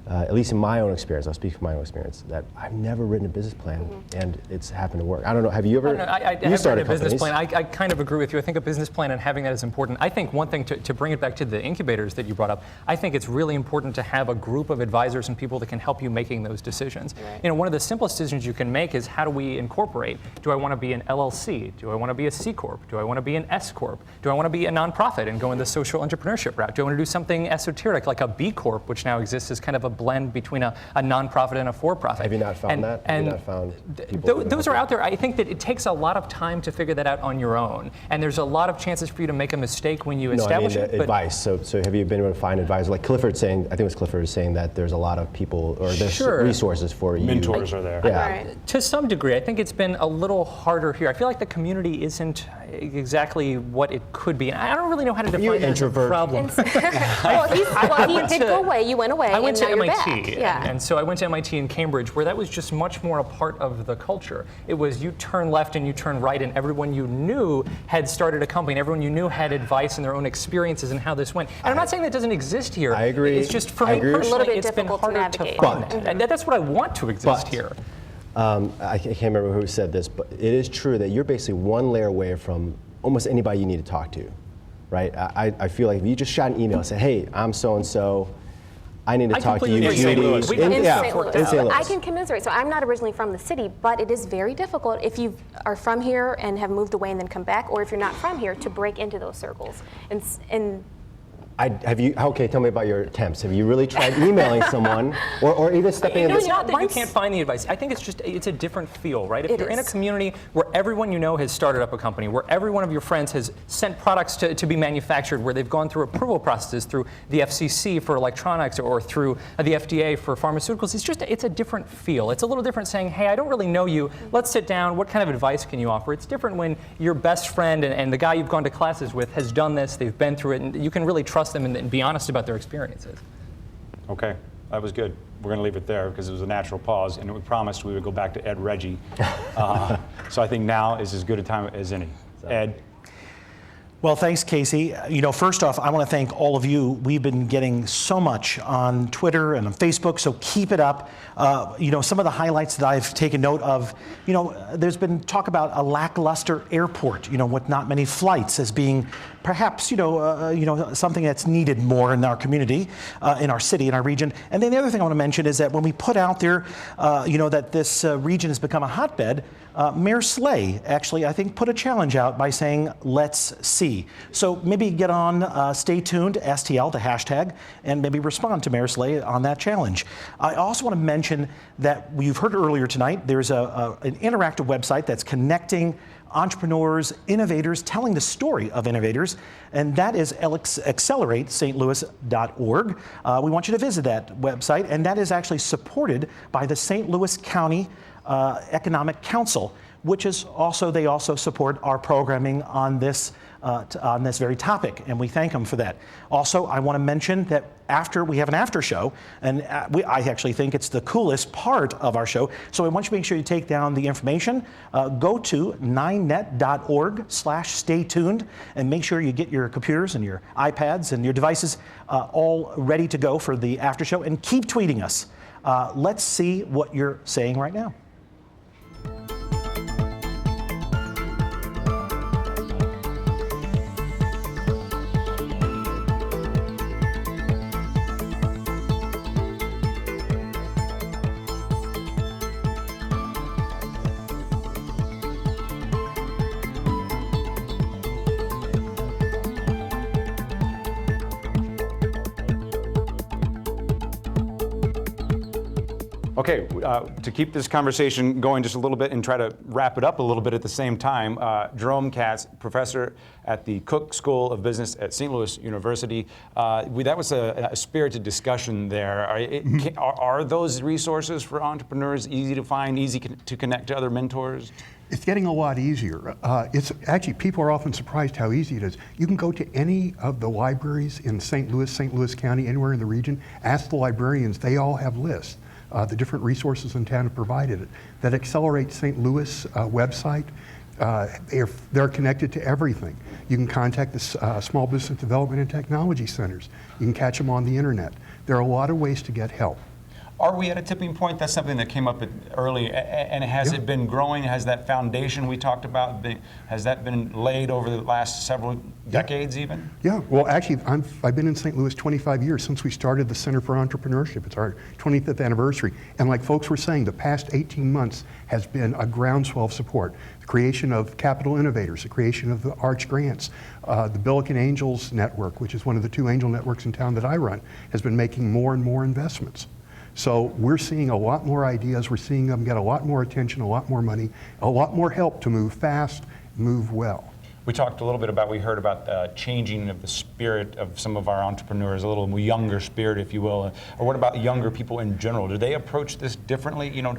at least in my own experience, I'll speak from my own experience, that I've never written a business plan and it's happened to work. I don't know, have you ever? I have written a business plan. I kind of agree with you. I think a business plan and having that is important. I think one thing to bring it back to the incubators that you brought up, I think it's really important to have a group of advisors and people that can help you making those decisions. Right. You know, one of the simplest decisions you can make is how do we incorporate? Do I want to be an LLC? Do I want to be a C Corp? Do I want to be an S Corp? Do I want to be a nonprofit and go in the social entrepreneurship route? Do I want to do something esoteric like a B Corp, which now exists as kind of a blend between a nonprofit and a for-profit. Have you not found that? Have you not found people those are out there. I think that it takes a lot of time to figure that out on your own, and there's a lot of chances for you to make a mistake when you establish it. Advice. So have you been able to find advisors? Like Clifford saying, I think it was Clifford saying that there's a lot of people, or there's resources for you. Mentors are there. Yeah. To some degree, I think it's been a little harder here. I feel like the community isn't exactly what it could be, and I don't really know how to define that as a problem. Well, he did go away. You went away. I went and to now MIT, you're back. Yeah. and so I went to MIT in Cambridge, where that was just much more a part of the culture. It was you turn left and you turn right, and everyone you knew had started a company, and everyone you knew had advice and their own experiences and how this went. And I'm not saying that doesn't exist here. I agree. It's just for me personally, it's been harder to find that. And that's what I want to exist here. I can't remember who said this, but it is true that you're basically one layer away from almost anybody you need to talk to, right? I feel like if you just shot an email and said, hey, I'm so-and-so, I need to talk to you, Judy. In St. Louis. I can commiserate. So I'm not originally from the city, but it is very difficult if you are from here and have moved away and then come back, or if you're not from here, to break into those circles. And okay, tell me about your attempts. Have you really tried emailing someone or even stepping in? It's not that you can't find the advice. I think it's a different feel, right? If you're in a community where everyone you know has started up a company, where every one of your friends has sent products to be manufactured, where they've gone through approval processes through the FCC for electronics or through the FDA for pharmaceuticals, it's a different feel. It's a little different saying, hey, I don't really know you. Let's sit down. What kind of advice can you offer? It's different when your best friend and the guy you've gone to classes with has done this, they've been through it, and you can really trust them and be honest about their experiences. Okay, that was good. We're going to leave it there because it was a natural pause, and we promised we would go back to Ed Reggie. So I think now is as good a time as any. Ed? Well, thanks, Casey. First off, I want to thank all of you. We've been getting so much on Twitter and on Facebook, so keep it up. Some of the highlights that I've taken note of, there's been talk about a lackluster airport, with not many flights as being perhaps, something that's needed more in our community, in our city, in our region. And then the other thing I want to mention is that when we put out there, that this region has become a hotbed, Mayor Slay actually, I think, put a challenge out by saying, let's see. So maybe get on, stay tuned, STL, the hashtag, and maybe respond to Mayor Slay on that challenge. I also want to mention that you've heard earlier tonight, there's an interactive website that's connecting entrepreneurs, innovators, telling the story of innovators, and that is accelerate.stlouis.org. We want you to visit that website, and that is actually supported by the St. Louis County Economic Council, which is also, they also support our programming on this very topic, and we thank them for that. Also, I want to mention that we have an after show, and I actually think it's the coolest part of our show, so I want you to make sure you take down the information. Go to 9net.org/stay tuned, and make sure you get your computers and your iPads and your devices all ready to go for the after show, and keep tweeting us. Let's see what you're saying right now. Okay, to keep this conversation going just a little bit and try to wrap it up a little bit at the same time, Jerome Katz, professor at the Cook School of Business at St. Louis University. That was a spirited discussion there. Are those resources for entrepreneurs easy to find, easy to connect to other mentors? It's getting a lot easier. It's actually, people are often surprised how easy it is. You can go to any of the libraries in St. Louis County, anywhere in the region, ask the librarians, they all have lists. The different resources in town have provided it. That Accelerate St. Louis website, they're connected to everything. You can contact the Small Business Development and Technology Centers. You can catch them on the internet. There are a lot of ways to get help. Are we at a tipping point? That's something that came up early, and has it been growing? Has that foundation we talked about, has that been laid over the last several decades even? Yeah, well actually I've been in St. Louis 25 years since we started the Center for Entrepreneurship. It's our 25th anniversary. And like folks were saying, the past 18 months has been a groundswell of support. The creation of Capital Innovators, the creation of the Arch Grants, the Billiken Angels Network, which is one of the 2 angel networks in town that I run, has been making more and more investments. So we're seeing a lot more ideas. We're seeing them get a lot more attention, a lot more money, a lot more help to move fast, move well. We talked a little bit about, we heard about the changing of the spirit of some of our entrepreneurs, a little younger spirit, if you will. Or what about younger people in general? Do they approach this differently? You know,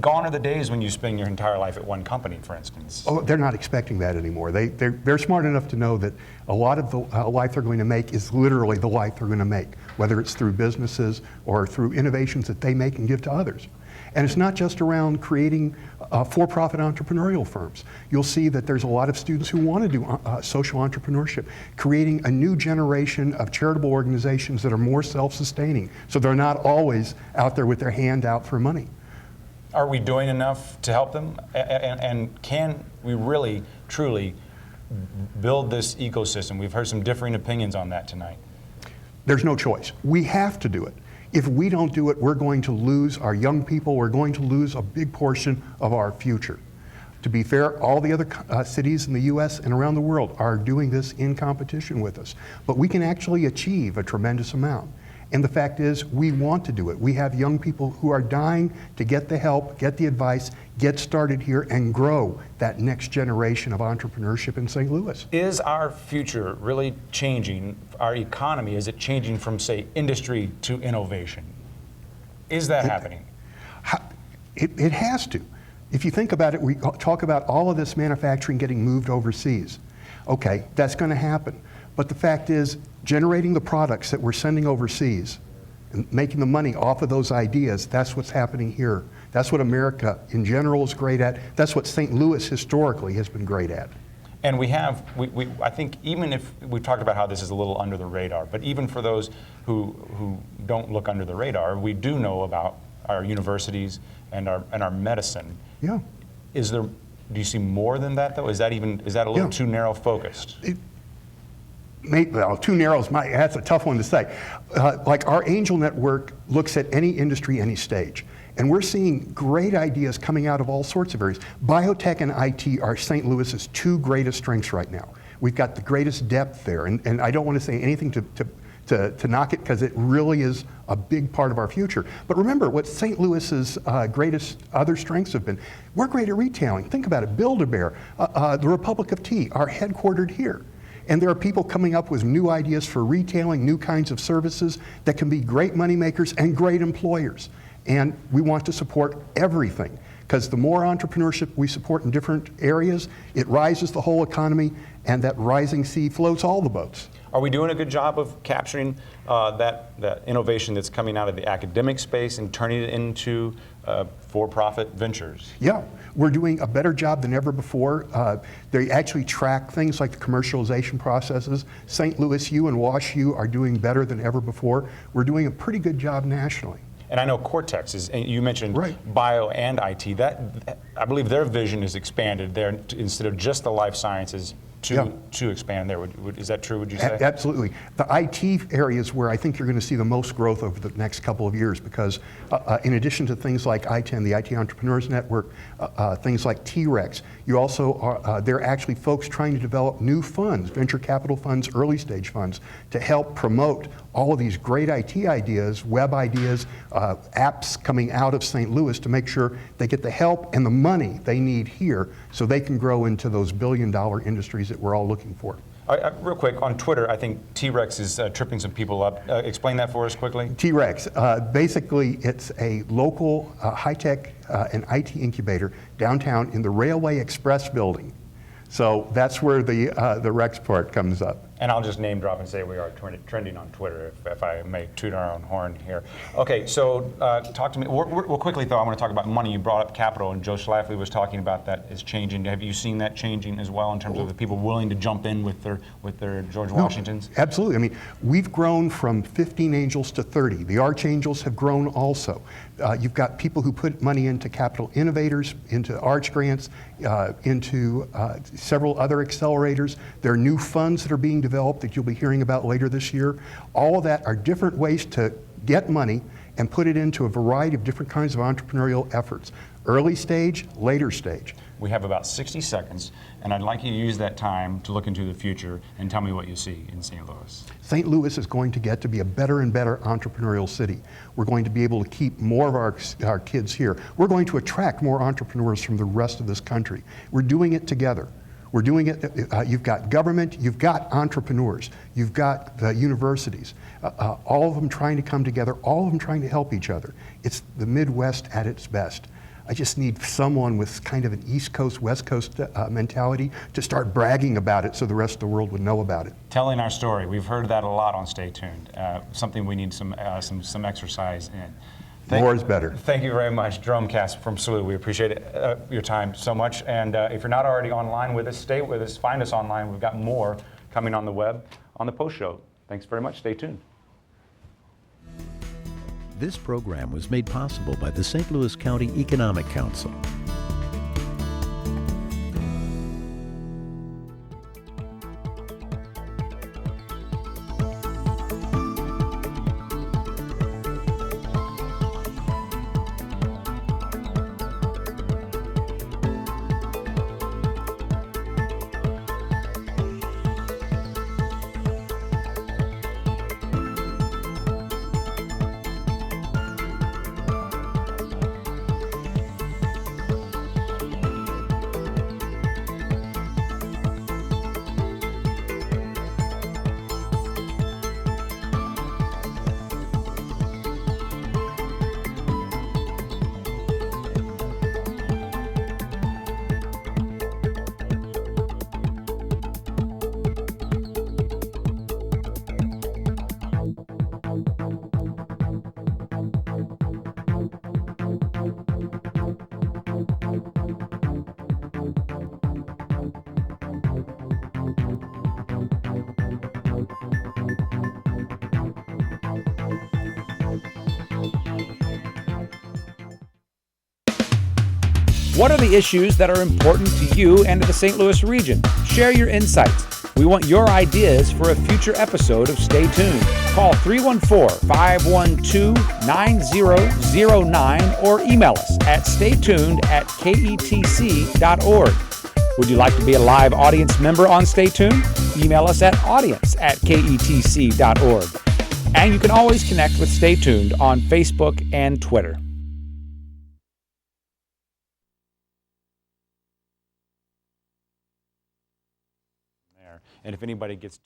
gone are the days when you spend your entire life at one company, for instance. Oh, they're not expecting that anymore. They're smart enough to know that a lot of the life they're going to make is literally the life they're going to make, whether it's through businesses or through innovations that they make and give to others. And it's not just around creating for-profit entrepreneurial firms. You'll see that there's a lot of students who want to do social entrepreneurship, creating a new generation of charitable organizations that are more self-sustaining, so they're not always out there with their hand out for money. Are we doing enough to help them? And can we really, truly build this ecosystem? We've heard some differing opinions on that tonight. There's no choice. We have to do it. If we don't do it, we're going to lose our young people. We're going to lose a big portion of our future. To be fair, all the other cities in the U.S. and around the world are doing this in competition with us. But we can actually achieve a tremendous amount. And the fact is, we want to do it. We have young people who are dying to get the help, get the advice, get started here, and grow that next generation of entrepreneurship in St. Louis. Is our future really changing? Our economy, is it changing from, say, industry to innovation? Is that happening? It has to. If you think about it, we talk about all of this manufacturing getting moved overseas. Okay, that's going to happen. But the fact is, generating the products that we're sending overseas and making the money off of those ideas, that's what's happening here. That's what America in general is great at. That's what St. Louis historically has been great at. And I think even if we've talked about how this is a little under the radar, but even for those who don't look under the radar, we do know about our universities and our medicine. Yeah. Do you see more than that though? Is that a little too narrow focused? Well, too narrow is that's a tough one to say. Like our Angel Network looks at any industry, any stage. And we're seeing great ideas coming out of all sorts of areas. Biotech and IT are St. Louis's two greatest strengths right now. We've got the greatest depth there. And I don't want to say anything to knock it, because it really is a big part of our future. But remember, what St. Louis's greatest other strengths have been, we're great at retailing. Think about it, Build-A-Bear, the Republic of Tea are headquartered here. And there are people coming up with new ideas for retailing, new kinds of services that can be great money makers and great employers. And we want to support everything, because the more entrepreneurship we support in different areas, it rises the whole economy, and that rising sea floats all the boats. Are we doing a good job of capturing that innovation that's coming out of the academic space and turning it into for-profit ventures? Yeah, we're doing a better job than ever before. They actually track things like the commercialization processes. St. Louis U and Wash U are doing better than ever before. We're doing a pretty good job nationally. And I know Cortex is, and you mentioned bio and IT, I believe their vision is expanded there instead of just the life sciences to expand there. Is that true, would you say? Absolutely. The IT area is where I think you're going to see the most growth over the next couple of years, because in addition to things like ITEN, the IT Entrepreneurs Network, things like T-Rex, you also are, there are actually folks trying to develop new funds, venture capital funds, early stage funds, to help promote all of these great IT ideas, web ideas, apps coming out of St. Louis to make sure they get the help and the money they need here so they can grow into those billion-dollar industries that we're all looking for. Real quick, on Twitter, I think T-Rex is tripping some people up. Explain that for us quickly. T-Rex, basically it's a local high-tech and IT incubator downtown in the Railway Express building. So that's where the Rex part comes up. And I'll just name drop and say we are trending on Twitter, if I may toot our own horn here. Okay, so talk to me, real quickly though, I want to talk about money. You brought up capital, and Joe Schlafly was talking about that is changing. Have you seen that changing as well in terms of the people willing to jump in with their George Washingtons? Absolutely. I mean, we've grown from 15 angels to 30. The Archangels have grown also. You've got people who put money into capital innovators, into arch grants, into several other accelerators. There are new funds that are being developed that you'll be hearing about later this year. All of that are different ways to get money and put it into a variety of different kinds of entrepreneurial efforts. Early stage, later stage. We have about 60 seconds, and I'd like you to use that time to look into the future and tell me what you see in St. Louis. St. Louis is going to get to be a better and better entrepreneurial city. We're going to be able to keep more of our kids here. We're going to attract more entrepreneurs from the rest of this country. We're doing it together. We're doing it, you've got government, you've got entrepreneurs, you've got universities, all of them trying to come together, all of them trying to help each other. It's the Midwest at its best. I just need someone with kind of an East Coast, West Coast mentality to start bragging about it so the rest of the world would know about it. Telling our story, we've heard that a lot on Stay Tuned. Something we need some exercise in. More is better. Thank you very much, Drumcast from SLU. We appreciate it, your time so much. And if you're not already online with us, stay with us. Find us online. We've got more coming on the web on the post show. Thanks very much. Stay tuned. This program was made possible by the St. Louis County Economic Council. What are the issues that are important to you and to the St. Louis region? Share your insights. We want your ideas for a future episode of Stay Tuned. Call 314-512-9009 or email us at staytuned@ketc.org. Would you like to be a live audience member on Stay Tuned? Email us at audience@ketc.org. And you can always connect with Stay Tuned on Facebook and Twitter. And if anybody gets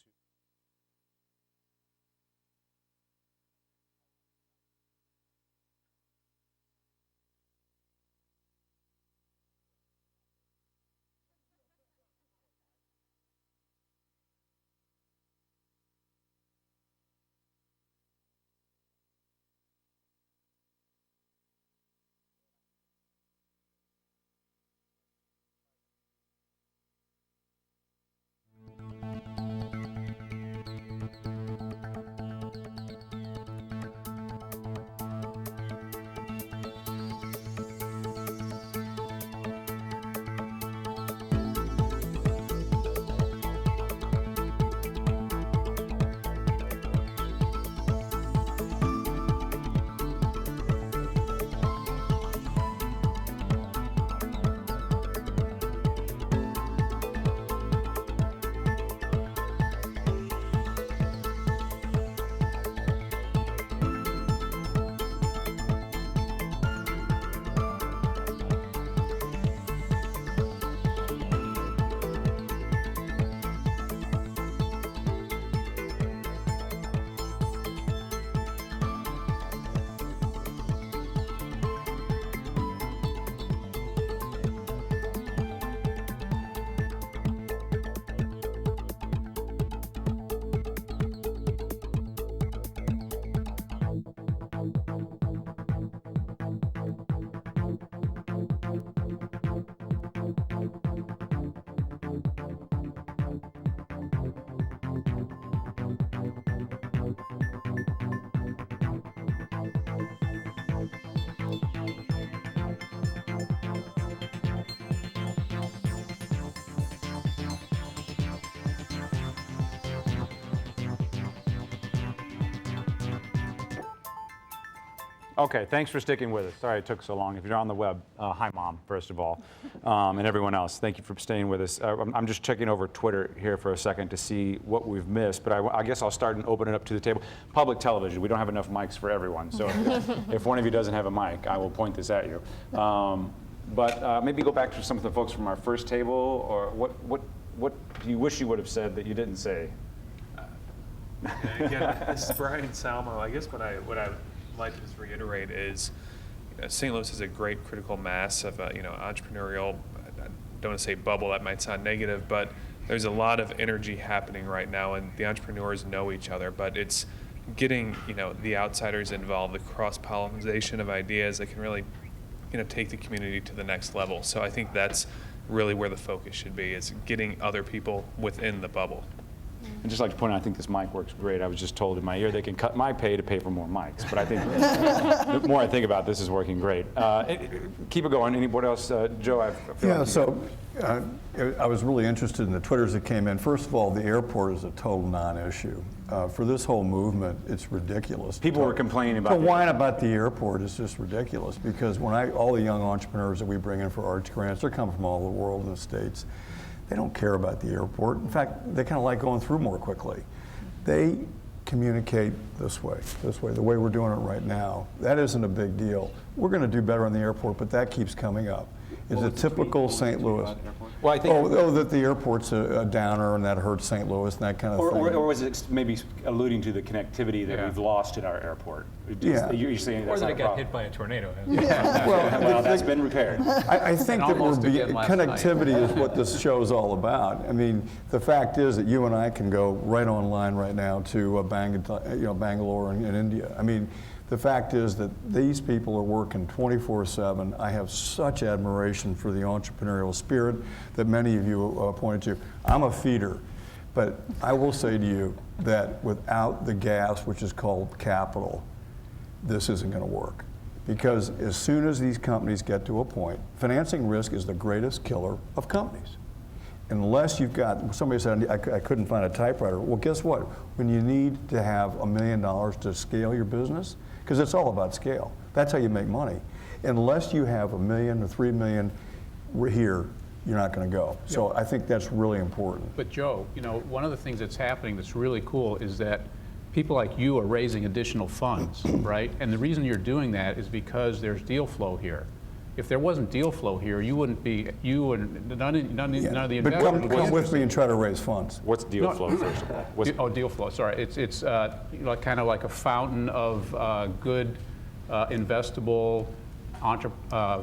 Okay, thanks for sticking with us. Sorry it took so long. If you're on the web, hi, Mom, first of all, and everyone else. Thank you for staying with us. I'm just checking over Twitter here for a second to see what we've missed, but I guess I'll start and open it up to the table. Public television, we don't have enough mics for everyone, so if one of you doesn't have a mic, I will point this at you. But maybe go back to some of the folks from our first table, or what do you wish you would have said that you didn't say? Again, this is Brian Salmo. I guess what I would like to just reiterate is St. Louis is a great critical mass of entrepreneurial, I don't want to say bubble, that might sound negative, but there's a lot of energy happening right now, and the entrepreneurs know each other, but it's getting the outsiders involved, the cross-pollination of ideas that can really take the community to the next level. So I think that's really where the focus should be, is getting other people within the bubble. I'd just like to point out, I think this mic works great. I was just told in my ear they can cut my pay to pay for more mics, but I think the more I think about this, is working great. Keep it going. Anybody else? Joe, I feel Yeah, like so I was really interested in the Twitters that came in. First of all, the airport is a total non-issue. For this whole movement, it's ridiculous. People were complaining about to whine about the airport is just ridiculous, because when all the young entrepreneurs that we bring in for Arch Grants, they're coming from all over the world in the States. They don't care about the airport. In fact, they kind of like going through more quickly. They communicate this way, the way we're doing it right now. That isn't a big deal. We're going to do better on the airport, but that keeps coming up. It's a typical St. Louis. Well, I think that the airport's a downer and that hurts St. Louis and that kind of thing. Or was it maybe alluding to the connectivity that we've lost at our airport? Yeah. You're saying that's or that not it a got problem. hit by a tornado. Yeah. Well, that's been repaired. I think that connectivity is what this show is all about. I mean, the fact is that you and I can go right online right now to Bangalore in India. I mean, the fact is that these people are working 24/7. I have such admiration for the entrepreneurial spirit that many of you pointed to. I'm a feeder, but I will say to you that without the gas, which is called capital, this isn't going to work. Because as soon as these companies get to a point, financing risk is the greatest killer of companies. Unless you've got, somebody said, I couldn't find a typewriter. Well, guess what? When you need to have $1 million to scale your business, because it's all about scale. That's how you make money. Unless you have $1 million or $3 million here, you're not going to go. So I think that's really important. But Joe, one of the things that's happening that's really cool is that people like you are raising additional funds, right? And the reason you're doing that is because there's deal flow here. If there wasn't deal flow here, you wouldn't be, none of the investors. But come with me and try to raise funds. What's deal flow, first of all? Deal flow, sorry. It's kind of like a fountain of good investable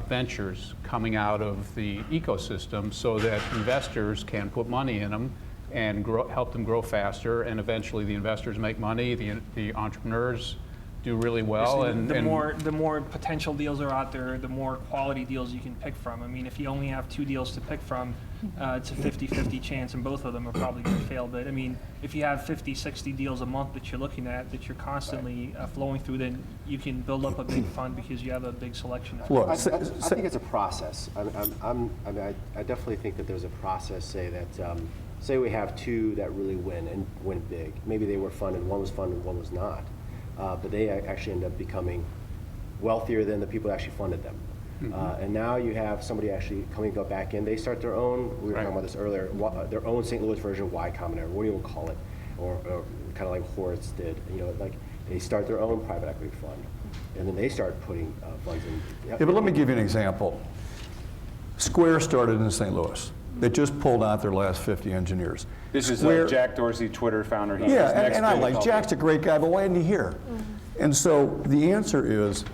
ventures coming out of the ecosystem so that investors can put money in them and help them grow faster, and eventually the investors make money, the entrepreneurs do really well. The more potential deals are out there, the more quality deals you can pick from. I mean, if you only have 2 deals to pick from, it's a 50-50 chance, and both of them are probably going to fail. But I mean, if you have 50, 60 deals a month that you're looking at, that you're constantly flowing through, then you can build up a big fund because you have a big selection of I think it's a process. I definitely think that there's a process, say that, say we have 2 that really win and win big. Maybe they were funded, one was funded, one was not. But they actually end up becoming wealthier than the people that actually funded them. And now you have somebody actually go back in. They start their own, we were talking about this earlier, their own St. Louis version of Y Combinator, what do you call it? Or kind of like Horace did. Like they start their own private equity fund. And then they start putting funds in. Yeah, but let me give you an example. Square started in St. Louis. They just pulled out their last 50 engineers. This is Jack Dorsey, Twitter founder. And I like Jack's a great guy, but why isn't he here? And so the answer is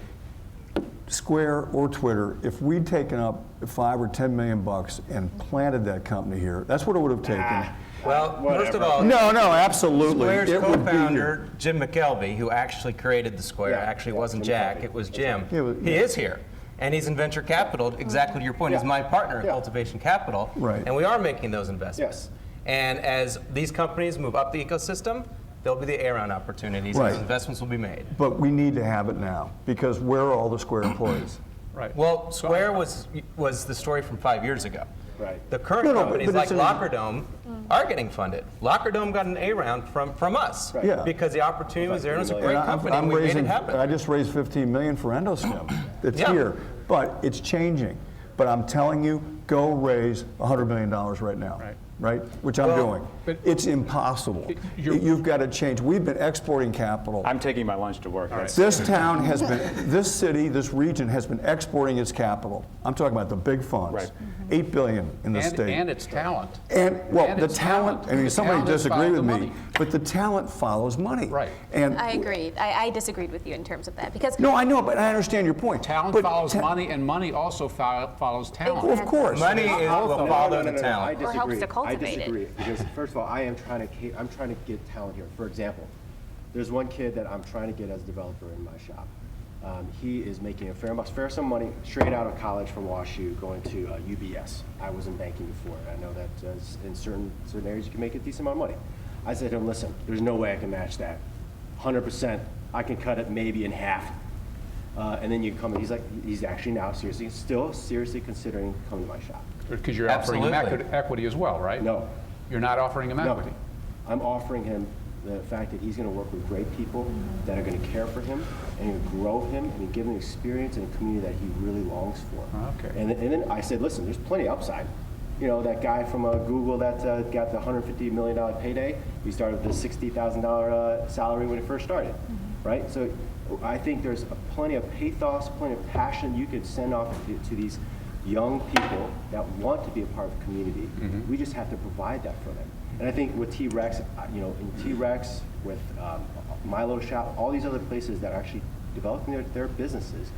Square or Twitter. If we'd taken up $5 or $10 million and planted that company here, that's what it would have taken. Well, first of all, no, absolutely. Square's co-founder, Jim McKelvey, who actually created the Square, actually wasn't Jack, it was Jim. He is here. And he's in venture capital, exactly to your point. He's my partner in Cultivation Capital. Right. And we are making those investments. And as these companies move up the ecosystem, there'll be the air-on opportunities, and those investments will be made. But we need to have it now, because where are all the Square employees? Right. Well, Square was the story from 5 years ago. Right. The current No, no, companies but like it's an- Locker Dome are getting funded. Locker Dome got an A round from us Yeah. because the opportunity was there and it's a And great company and we made it happen. I just raised $15 million for EndoStim. It's Yeah. here, but it's changing. But I'm telling you, go raise $100 million right now. Right? Which I'm doing. It's impossible. You've got to change. We've been exporting capital. I'm taking my lunch to work. This town has been, this city, this region has been exporting its capital. I'm talking about the big funds. Right. $8 billion in the state. And its talent. And, well, And the it's talent, I mean, The somebody talent has disagree followed with the me, money. but the talent follows money. Right. And I agree. I disagreed with you in terms of that because no, I know, but I understand your point. Talent But follows money, and money also follows talent. Well, of course. Money will follow the I talent. disagree. Or helps to I cultivate it. disagree because first of all, I'm trying to get talent here. For example, there's one kid that I'm trying to get as a developer in my shop. He is making a fair sum of money straight out of college from WashU, going to UBS. I was in banking before. I know that in certain areas you can make a decent amount of money. I said to him, listen, there's no way I can match that. 100%. I can cut it maybe in half. And then you come and he's actually now still seriously considering coming to my shop. Because you're offering him equity as well, right? No. You're not offering him equity? No. I'm offering him the fact that he's going to work with great people that are going to care for him and going to grow him and give him experience in a community that he really longs for. Okay. And then I said, listen, there's plenty of upside. You know, that guy from Google that got the $150 million payday, he started with the $60,000 salary when he first started, right? So I think there's plenty of pathos, plenty of passion you could send off to these young people that want to be a part of the community. We just have to provide that for them. And I think with T-Rex, in T-Rex, with My Little Shop, all these other places that are actually developing their businesses,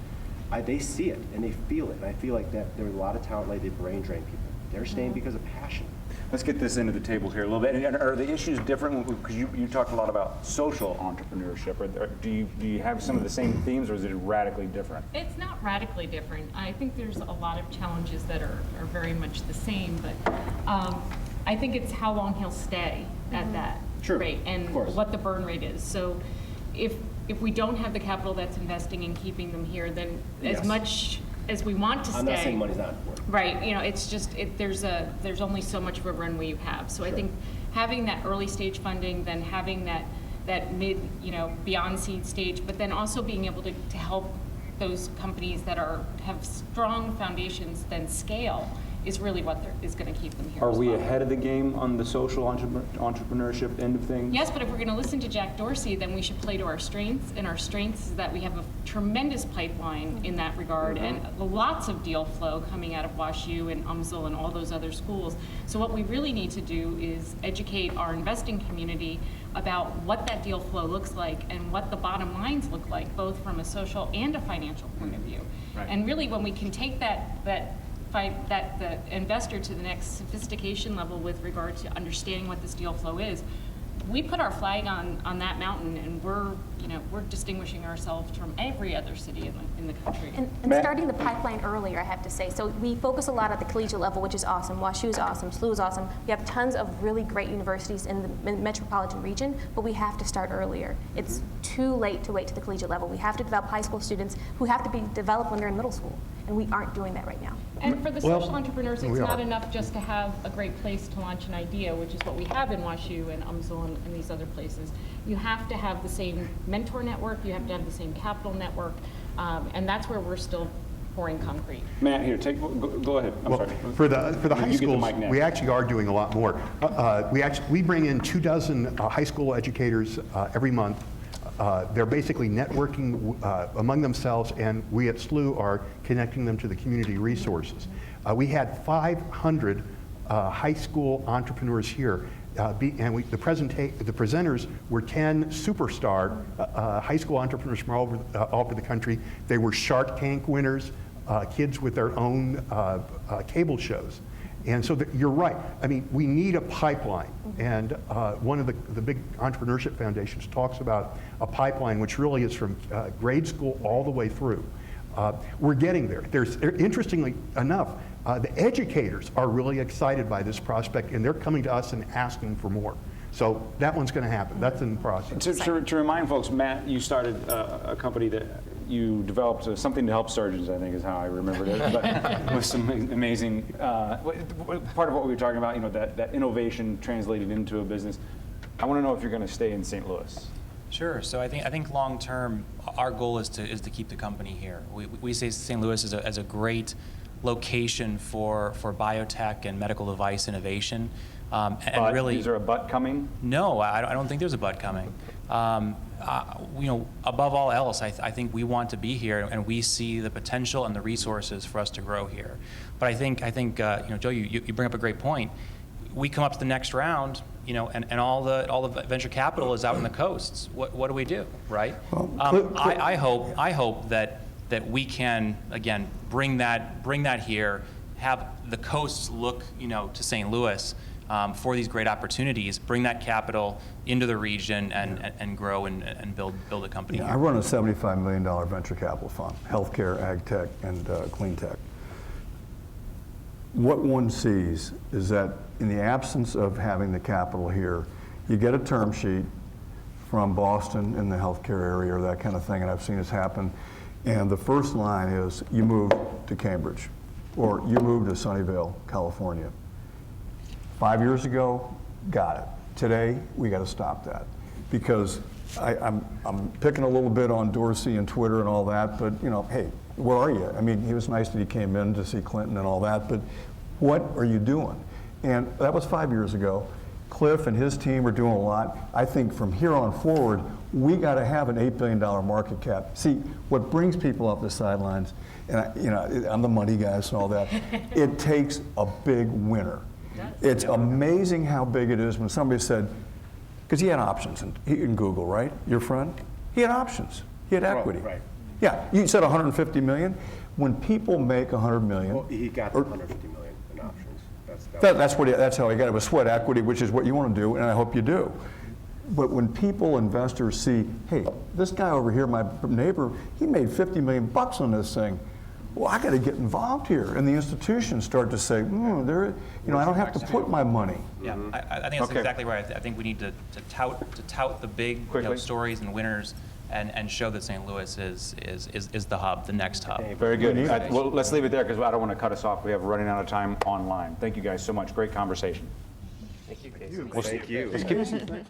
they see it and they feel it. And I feel like that there are a lot of talent like they brain drain people. They're staying because of passion. Let's get this into the table here a little bit. And are the issues different? Because you talked a lot about social entrepreneurship. Do you have some of the same themes, or is it radically different? It's not radically different. I think there's a lot of challenges that are very much the same, but I think it's how long he'll stay at that rate and what the burn rate is. So if we don't have the capital that's investing in keeping them here, then as much as we want to stay. I'm not saying money's not important. Right, it's just, there's only so much of a runway you have. So I think having that early stage funding, then having that mid, beyond seed stage, but then also being able to help those companies that have strong foundations then scale is really what is going to keep them here. Are we ahead of the game on the social entrepreneurship end of things? Yes, but if we're going to listen to Jack Dorsey, then we should play to our strengths, and our strengths is that we have a tremendous pipeline in that regard, and lots of deal flow coming out of WashU and UMSL and all those other schools. So what we really need to do is educate our investing community about what that deal flow looks like and what the bottom lines look like, both from a social and a financial point of view. Right. And really, when we can take the investor to the next sophistication level with regard to understanding what this deal flow is, we put our flag on that mountain, and we're distinguishing ourselves from every other city in the country. And starting the pipeline earlier, I have to say. So we focus a lot at the collegiate level, which is awesome. WashU is awesome. SLU is awesome. We have tons of really great universities in the metropolitan region, but we have to start earlier. It's too late to wait to the collegiate level. We have to develop high school students who have to be developed when they're in middle school, and we aren't doing that right now. And for the social entrepreneurs, it's not enough just to have a great place to launch an idea, which is what we have in WashU and UMSL and these other places. You have to have the same mentor network, you have to have the same capital network, and that's where we're still pouring concrete. Matt, here, go ahead. I'm sorry. For the high schools, we actually are doing a lot more. We bring in 24 high school educators every month. They're basically networking among themselves, and we at SLU are connecting them to the community resources. We had 500 high school entrepreneurs here, and the presenters were 10 superstar high school entrepreneurs from all over the country. They were Shark Tank winners, kids with their own cable shows. And so you're right. I mean, we need a pipeline. And one of the big entrepreneurship foundations talks about a pipeline which really is from grade school all the way through. We're getting there. Interestingly enough, the educators are really excited by this prospect, and they're coming to us and asking for more. So that one's going to happen. That's in the process. To remind folks, Matt, you started a company that you developed something to help surgeons, I think is how I remembered it, but with some amazing, part of what we were talking about, that innovation translated into a business. I want to know if you're going to stay in St. Louis. Sure. So I think long term, our goal is to keep the company here. We say St. Louis as a great location for biotech and medical device innovation. And really, is there a but coming? No, I don't think there's a but coming. Above all else, I think we want to be here, and we see the potential and the resources for us to grow here. But I think Joe, you bring up a great point. We come up to the next round, and all the venture capital is out on the coasts. What do we do, right? Well, I hope that we can again bring that here, have the coasts look to St. Louis for these great opportunities, bring that capital into the region and grow and build a company. Yeah, I run a $75 million venture capital fund, healthcare, ag tech, and clean tech. What one sees is that in the absence of having the capital here, you get a term sheet from Boston in the healthcare area or that kind of thing, and I've seen this happen. And the first line is, you move to Cambridge, or you move to Sunnyvale, California. 5 years ago, got it. Today, we got to stop that, because I'm picking a little bit on Dorsey and Twitter and all that, but hey, where are you? I mean, it was nice that he came in to see Clinton and all that, but what are you doing? And that was 5 years ago. Cliff and his team are doing a lot. I think from here on forward, we got to have an $8 billion market cap. See, what brings people off the sidelines, and I'm the money guy and all that, it takes a big winner. It's amazing how big it is when somebody said, because he had options in Google, right? Your friend? He had options. He had equity. Right. Yeah, you said 150 million. When people make 100 million, well, he got 150 million in options. That's how he got it. It was sweat equity, which is what you want to do, and I hope you do. But when investors see, hey, this guy over here, my neighbor, he made 50 million bucks on this thing. Well, I got to get involved here, and the institutions start to say, I don't have to put my money. Yeah, I think that's exactly right. I think we need to tout the big stories and winners, and show that St. Louis is the hub, the next hub. Okay, very good. Well, let's leave it there because I don't want to cut us off. We have running out of time online. Thank you guys so much. Great conversation. Thank you, Casey. Thank you. Thank you.